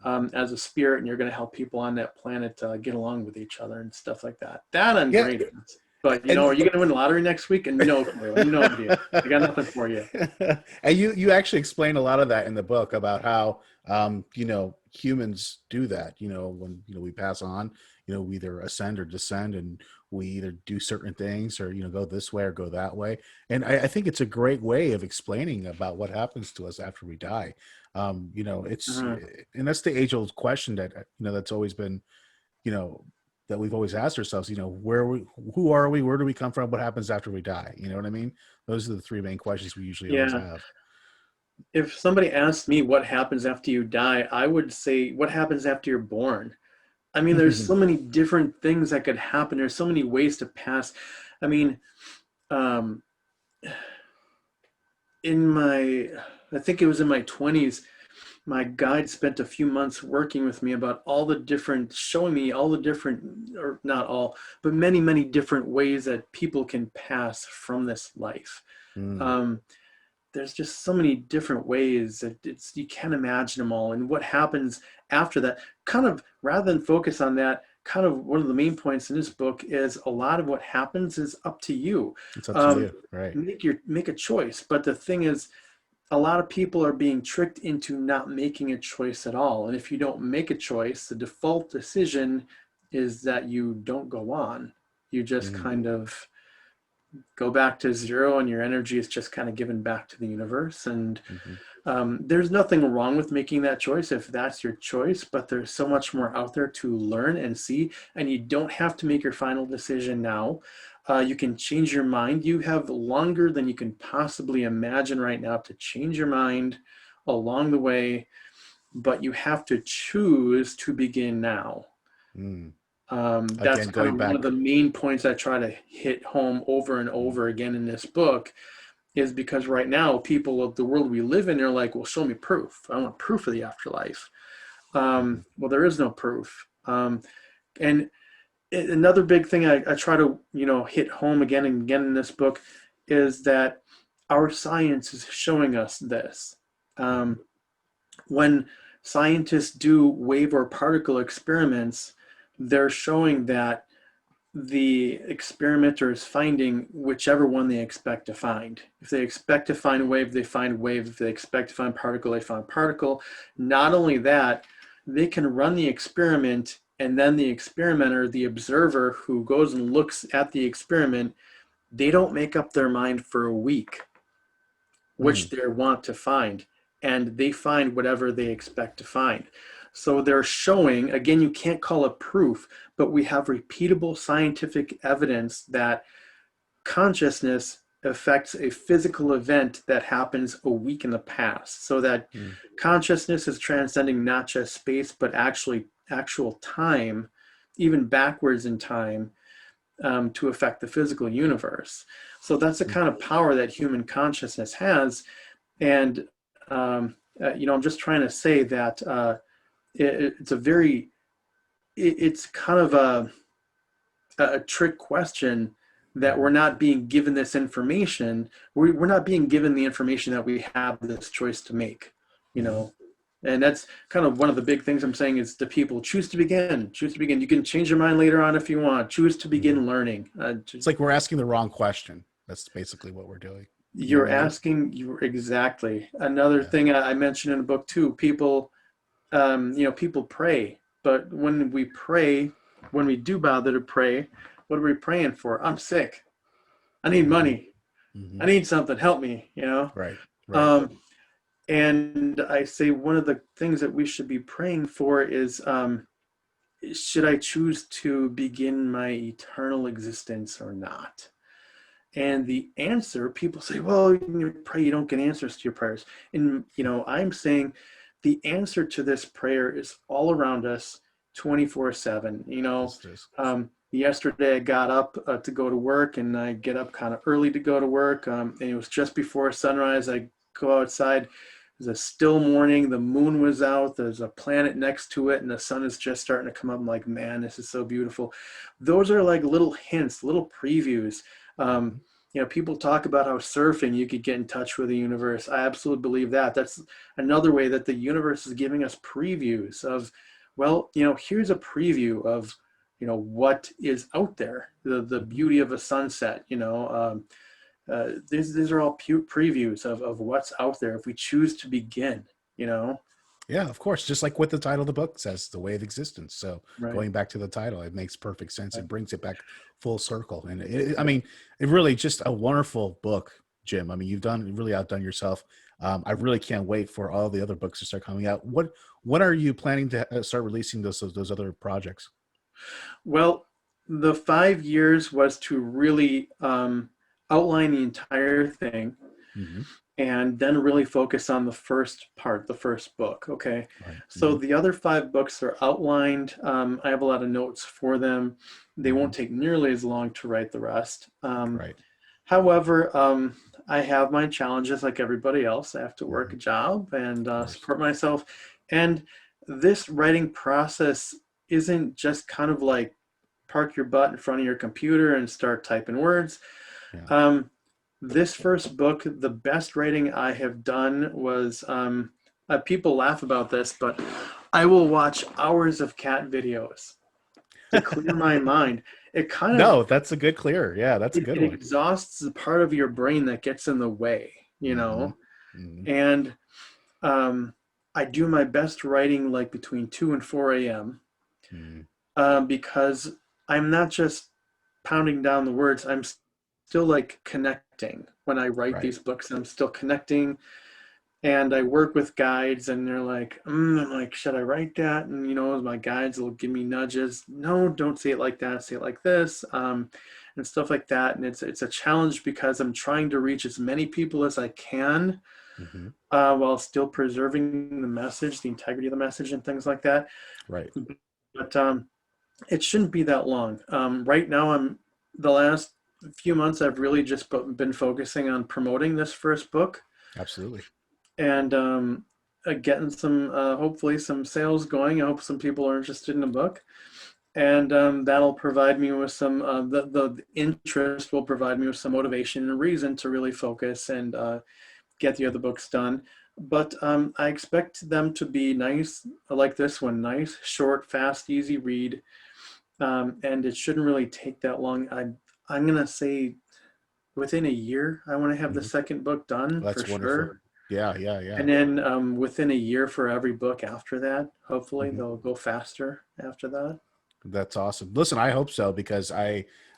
S4: as a spirit. And you're going to help people on that planet get along with each other and stuff like that. That I'm great at. But, are you going to win the lottery next week? And no, I got nothing for you.
S2: And you actually explain a lot of that in the book about how, humans do that, when, we pass on, we either ascend or descend, and we either do certain things or, go this way or go that way. And I think it's a great way of explaining about what happens to us after we die. It's, and that's the age old question that, that's always been, that we've always asked ourselves, who are we? Where do we come from? What happens after we die? You know what I mean? Those are the three main questions we usually always have.
S4: If somebody asked me what happens after you die, I would say, what happens after you're born? I mean, there's so many different things that could happen. There's so many ways to pass. I mean, I think it was in my 20s, my guide spent a few months working with me about showing me all the different, or not all, but many, many different ways that people can pass from this life. There's just so many different ways that you can't imagine them all. And what happens after that, kind of, rather than focus on that, kind of one of the main points in this book is a lot of what happens is up to you.
S2: It's up to you, right?
S4: Make a choice. But the thing is, a lot of people are being tricked into not making a choice at all. And if you don't make a choice, the default decision is that you don't go on. You just kind of go back to zero, and your energy is just kind of given back to the universe. And there's nothing wrong with making that choice if that's your choice, but there's so much more out there to learn and see, and you don't have to make your final decision now. You can change your mind. You have longer than you can possibly imagine right now to change your mind along the way, but you have to choose to begin now. That's
S2: Again,
S4: kind of one of the main points I try to hit home over and over again in this book, is because right now people of the world we live in, they're like, well, show me proof. I want proof of the afterlife. Well, there is no proof. And another big thing I try to, hit home again and again in this book is that our science is showing us this. When scientists do wave or particle experiments, they're showing that the experimenter is finding whichever one they expect to find. If they expect to find wave, they find wave. If they expect to find particle, they find particle. Not only that, they can run the experiment, and then the experimenter, the observer who goes and looks at the experiment, they don't make up their mind for a week which they want to find, and they find whatever they expect to find. So they're showing, again, you can't call it proof, but we have repeatable scientific evidence that consciousness affects a physical event that happens a week in the past. So that consciousness is transcending not just space, but actual time, even backwards in time, to affect the physical universe. So that's the kind of power that human consciousness has. And, I'm just trying to say that it's kind of a trick question, that we're not being given this information. We're not being given the information that we have this choice to make, and that's kind of one of the big things I'm saying is to people, choose to begin. You can change your mind later on if you want. Choose to begin learning.
S2: It's like we're asking the wrong question. That's basically what we're doing.
S4: Exactly. Another thing I mentioned in the book too, people pray, but when we pray, when we do bother to pray, what are we praying for? I'm sick. I need money. I need something. Help me,
S2: Right.
S4: And I say one of the things that we should be praying for is, should I choose to begin my eternal existence or not? And the answer, people say, well, you pray, you don't get answers to your prayers. And, I'm saying the answer to this prayer is all around us 24/7. Yesterday I got up to go to work, and I get up kind of early to go to work. And it was just before sunrise. I go outside. It was a still morning. The moon was out. There's a planet next to it, and the sun is just starting to come up. I'm like, man, this is so beautiful. Those are like little hints, little previews. People talk about how surfing, you could get in touch with the universe. I absolutely believe that. That's another way that the universe is giving us previews of, well, here's a preview of, what is out there, the beauty of a sunset, these are all previews of what's out there if we choose to begin,
S2: Yeah, of course. Just like what the title of the book says, The Way of Existence. So going back to the title, it makes perfect sense. It brings it back full circle. And it really just a wonderful book, Jim. You've really outdone yourself. I really can't wait for all the other books to start coming out. When are you planning to start releasing those other projects?
S4: Well, the 5 years was to really outline the entire thing
S2: Mm-hmm.
S4: and then really focus on the first part, the first book. Okay.
S2: Right.
S4: So
S2: Mm-hmm.
S4: the other 5 books are outlined. I have a lot of notes for them. They
S2: Mm-hmm.
S4: won't take nearly as long to write the rest.
S2: Right.
S4: However, I have my challenges like everybody else. I have to work
S2: Mm-hmm.
S4: a job and
S2: Of course.
S4: support myself. And this writing process isn't just kind of like park your butt in front of your computer and start typing words.
S2: Yeah.
S4: This first book, the best writing I have done was, people laugh about this, but I will watch hours of cat videos to clear my mind. It kind of,
S2: No, that's a good clear. Yeah, that's a good
S4: it
S2: one.
S4: exhausts the part of your brain that gets in the way, you
S2: Mm-hmm.
S4: know?
S2: Mm-hmm.
S4: And um, I do my best writing like between 2 and 4 a.m.
S2: Mm-hmm.
S4: Because I'm not just pounding down the words, I'm still like connecting when I write
S2: Right.
S4: these books. I'm still connecting, and I work with guides, and they're like, I'm like, should I write that? And my guides will give me nudges. No, don't say it like that. Say it like this, and stuff like that. And it's a challenge because I'm trying to reach as many people as I can,
S2: Mm-hmm.
S4: while still preserving the message, the integrity of the message, and things like that.
S2: Right.
S4: But it shouldn't be that long. Right now, the last few months, I've really just been focusing on promoting this first book
S2: Absolutely.
S4: and getting some, hopefully, some sales going. I hope some people are interested in the book, and that'll provide me with some. The interest will provide me with some motivation and reason to really focus and get the other books done. But I expect them to be nice, like this one, nice, short, fast, easy read. And it shouldn't really take that long. I'm gonna say within a year, I want to have the
S2: Mm-hmm.
S4: second book done
S2: That's
S4: for
S2: wonderful.
S4: sure.
S2: Yeah, yeah, yeah.
S4: And then within a year for every book after that, hopefully
S2: Mm-hmm.
S4: they'll go faster after that.
S2: That's awesome. Listen, I hope so because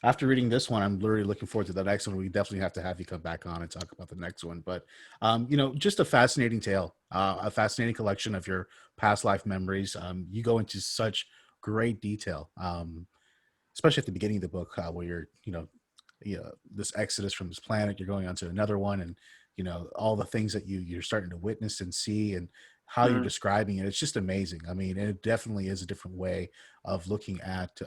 S2: after reading this one, I'm literally looking forward to the next one. We definitely have to have you come back on and talk about the next one. But, just a fascinating tale, a fascinating collection of your past life memories. You go into such great detail, especially at the beginning of the book, where you're, this exodus from this planet, you're going on to another one, and all the things that you're starting to witness and see, and how you're
S4: Mhm.
S2: describing it. It's just amazing. I mean, it definitely is a different way of looking at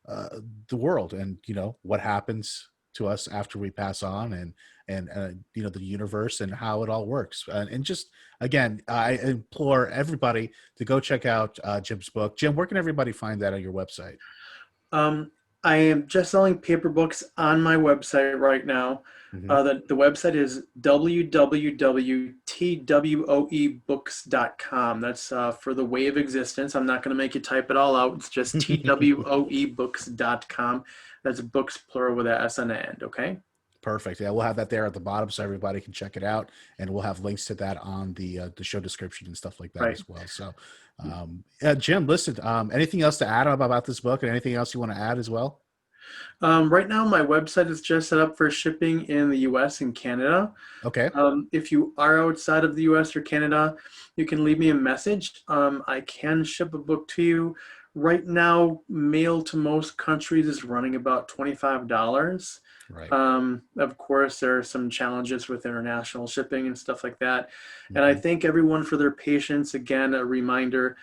S2: uh, the world, and what happens to us after we pass on, and the universe and how it all works. And just again, I implore everybody to go check out Jim's book. Jim, where can everybody find that on your website?
S4: Um, I am just selling paper books on my website right now.
S2: Mm-hmm.
S4: The website is www.twoebooks.com. That's for the way of existence. I'm not going to make you type it all out. It's just twoebooks.com. That's books plural with an S on the end. Okay.
S2: Perfect. Yeah, we'll have that there at the bottom so everybody can check it out, and we'll have links to that on the show description and stuff like that
S4: Right.
S2: as well. So, Jim, listen, anything else to add about this book, and anything else you want to add as well?
S4: Right now, my website is just set up for shipping in the U.S. and Canada.
S2: Okay.
S4: If you are outside of the U.S. or Canada, you can leave me a message. I can ship a book to you. Right now, mail to most countries is running about $25.
S2: Right.
S4: Of course, there are some challenges with international shipping and stuff like that.
S2: Mm-hmm.
S4: And I thank everyone for their patience. Again, a reminder,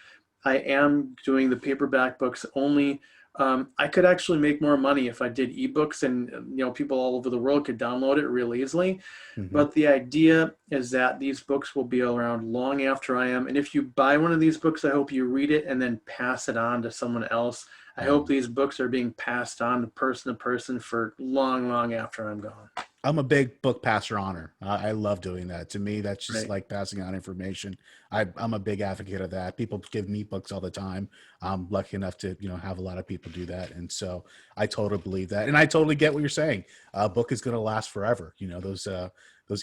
S4: I am doing the paperback books only. I could actually make more money if I did ebooks, and people all over the world could download it real easily.
S2: Mm-hmm.
S4: But the idea is that these books will be around long after I am. And if you buy one of these books, I hope you read it and then pass it on to someone else. I hope these books are being passed on to person for long, long after I'm gone.
S2: I'm a big book passer honor. I love doing that. To me, that's just
S4: Right.
S2: like passing on information. I'm a big advocate of that. People give me books all the time. I'm lucky enough to, have a lot of people do that. And so I totally believe that. And I totally get what you're saying. A book is going to last forever. Those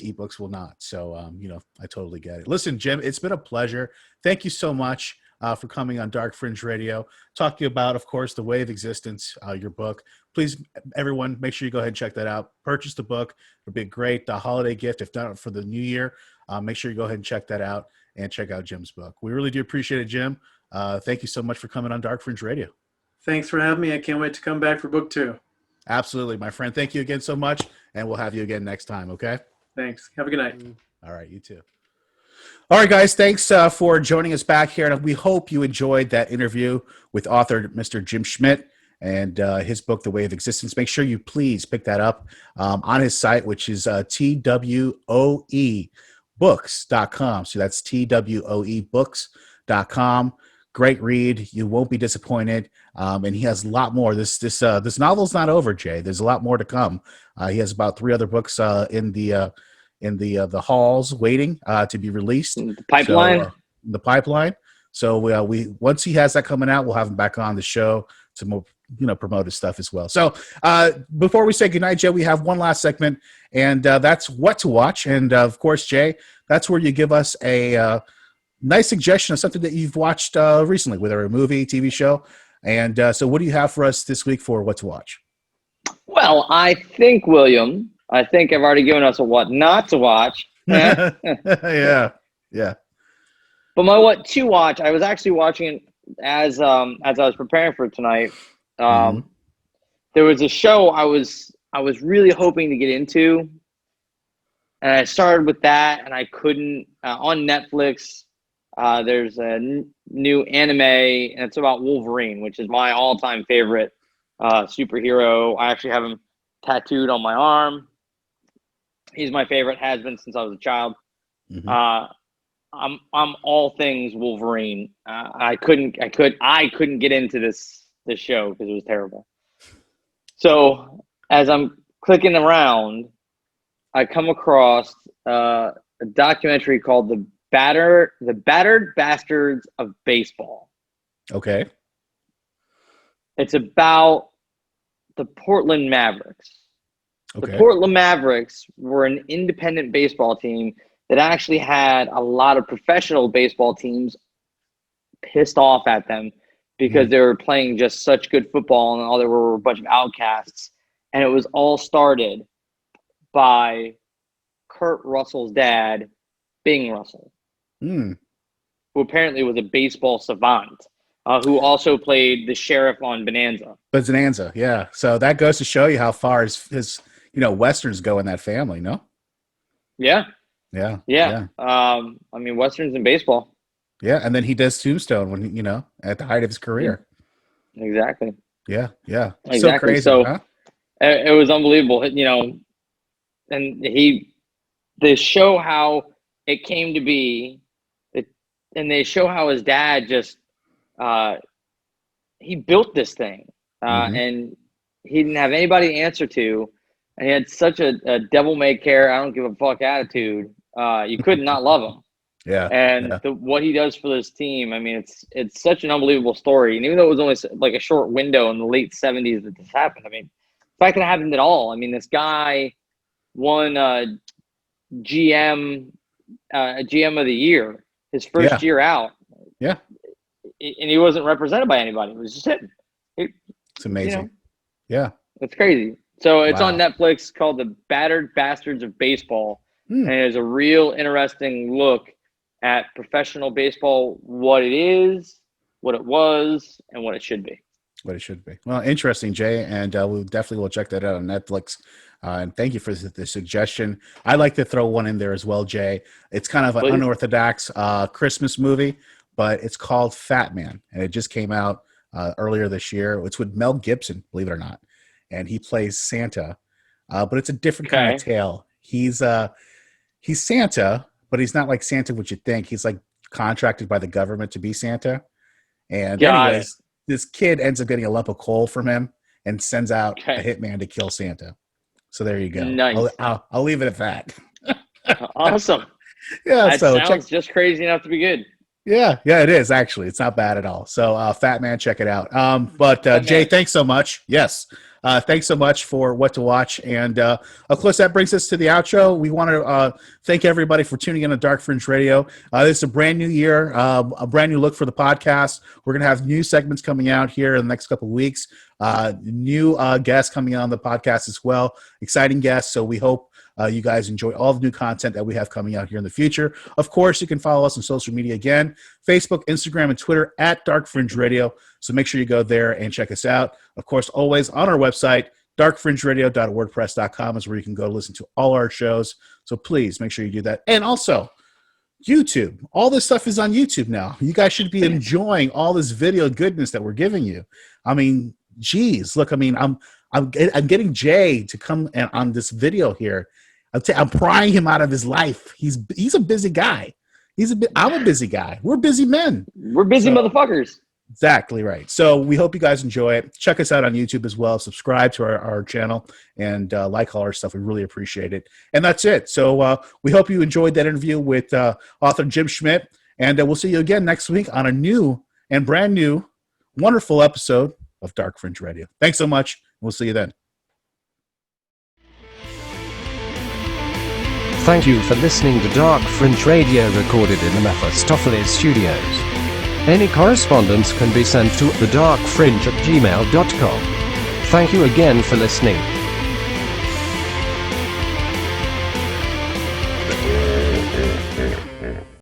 S2: ebooks will not. So, I totally get it. Listen, Jim, it's been a pleasure. Thank you so much for coming on Dark Fringe Radio, talking about, of course, The Way of Existence, your book. Please, everyone, make sure you go ahead and check that out. Purchase the book. It'll be a great holiday gift, if not for the new year. Make sure you go ahead and check that out and check out Jim's book. We really do appreciate it, Jim. Thank you so much for coming on Dark Fringe Radio.
S4: Thanks for having me. I can't wait to come back for book 2.
S2: Absolutely, my friend. Thank you again so much, and we'll have you again next time, okay?
S4: Thanks. Have a good night.
S2: All right, you too. All right, guys, thanks for joining us back here. And we hope you enjoyed that interview with author Mr. Jim Schmidt and his book, The Way of Existence. Make sure you please pick that up on his site, which is TWOEbooks.com. So that's TWOEbooks.com. Great read. You won't be disappointed. And he has a lot more. This novel's not over, Jay. There's a lot more to come. He has about 3 other books in the halls waiting to be released.
S3: The pipeline.
S2: So, the pipeline. So we once he has that coming out, we'll have him back on the show to promote his stuff as well. So before we say goodnight, Jay, we have one last segment, and that's what to watch. And of course, Jay, that's where you give us a nice suggestion of something that you've watched recently, whether a movie, TV show. And so what do you have for us this week for what to watch?
S3: Well, I think, William, I've already given us a what not to watch.
S2: Yeah.
S3: But my what to watch, I was actually watching it as I was preparing for tonight. There was a show I was really hoping to get into, and I started with that, and I couldn't. On Netflix, there's a new anime, and it's about Wolverine, which is my all-time favorite superhero. I actually have him tattooed on my arm. He's my favorite, has been since I was a child. I'm all things Wolverine. I couldn't get into this show because it was terrible. So as I'm clicking around, I come across a documentary called The Battered Bastards of Baseball.
S2: Okay.
S3: It's about the Portland Mavericks.
S2: Okay.
S3: The Portland Mavericks were an independent baseball team that actually had a lot of professional baseball teams pissed off at them because they were playing just such good football, and all there were a bunch of outcasts. And it was all started by Kurt Russell's dad, Bing Russell, who apparently was a baseball savant, who also played the sheriff on Bonanza.
S2: Bonanza, yeah. So that goes to show you how far his Westerns go in that family, no?
S3: Yeah.
S2: Yeah.
S3: I mean, Westerns and baseball.
S2: Yeah, and then he does Tombstone when at the height of his career.
S3: Exactly.
S2: Yeah.
S3: Exactly.
S2: So crazy.
S3: So
S2: huh?
S3: It was unbelievable, and they show how it came to be, and they show how his dad just he built this thing, and he didn't have anybody to answer to, and he had such a devil-may-care, I don't give a fuck attitude. You could not love him.
S2: Yeah.
S3: And what he does for this team, I mean, it's such an unbelievable story. And even though it was only like a short window in the late 70s that this happened, I mean, the fact that it happened at all. I mean, this guy won GM of the year his first year out.
S2: Yeah.
S3: And he wasn't represented by anybody. It was just him.
S2: It's amazing. Yeah.
S3: It's crazy. So it's on Netflix, called The Battered Bastards of Baseball. And it's a real interesting look at professional baseball, what it is, what it was, and what it should be.
S2: Well, interesting, Jay, and we definitely will check that out on Netflix. And thank you for the suggestion. I'd like to throw one in there as well, Jay. It's kind of an unorthodox Christmas movie, but it's called Fat Man, and it just came out earlier this year. It's with Mel Gibson, believe it or not, and he plays Santa, but it's a different kind of tale. He's Santa, but he's not like Santa what you think. He's like contracted by the government to be Santa. And anyways, this kid ends up getting a lump of coal from him and sends out a hitman to kill Santa. So there you go.
S3: Nice.
S2: I'll leave it at that.
S3: Awesome.
S2: Yeah,
S3: that sounds just crazy enough to be good.
S2: Yeah, it is actually. It's not bad at all. So Fat Man, check it out. But Jay, thanks so much. Yes. thanks so much for what to watch. And of course, that brings us to the outro. We want to thank everybody for tuning in to Dark Fringe Radio. This is a brand new year, a brand new look for the podcast. We're going to have new segments coming out here in the next couple of weeks. New guests coming on the podcast as well. Exciting guests. So we hope you guys enjoy all the new content that we have coming out here in the future. Of course, you can follow us on social media again, Facebook, Instagram, and Twitter at Dark Fringe Radio. So make sure you go there and check us out. Of course, always on our website, darkfringeradio.wordpress.com is where you can go listen to all our shows. So please make sure you do that. And also, YouTube. All this stuff is on YouTube now. You guys should be enjoying all this video goodness that we're giving you. I mean, geez, look, I mean, I'm getting Jay to come on this video here. I'm prying him out of his life. He's a busy guy. I'm a busy guy. We're busy men.
S3: We're busy motherfuckers.
S2: Exactly right. So we hope you guys enjoy it. Check us out on YouTube as well. Subscribe to our channel and like all our stuff. We really appreciate it. And that's it. So we hope you enjoyed that interview with author Jim Schmidt. And we'll see you again next week on a new and brand new, wonderful episode of Dark Fringe Radio. Thanks so much. We'll see you then.
S5: Thank you for listening to Dark Fringe Radio, recorded in the Mephistopheles Studios. Any correspondence can be sent to thedarkfringe@gmail.com. Thank you again for listening.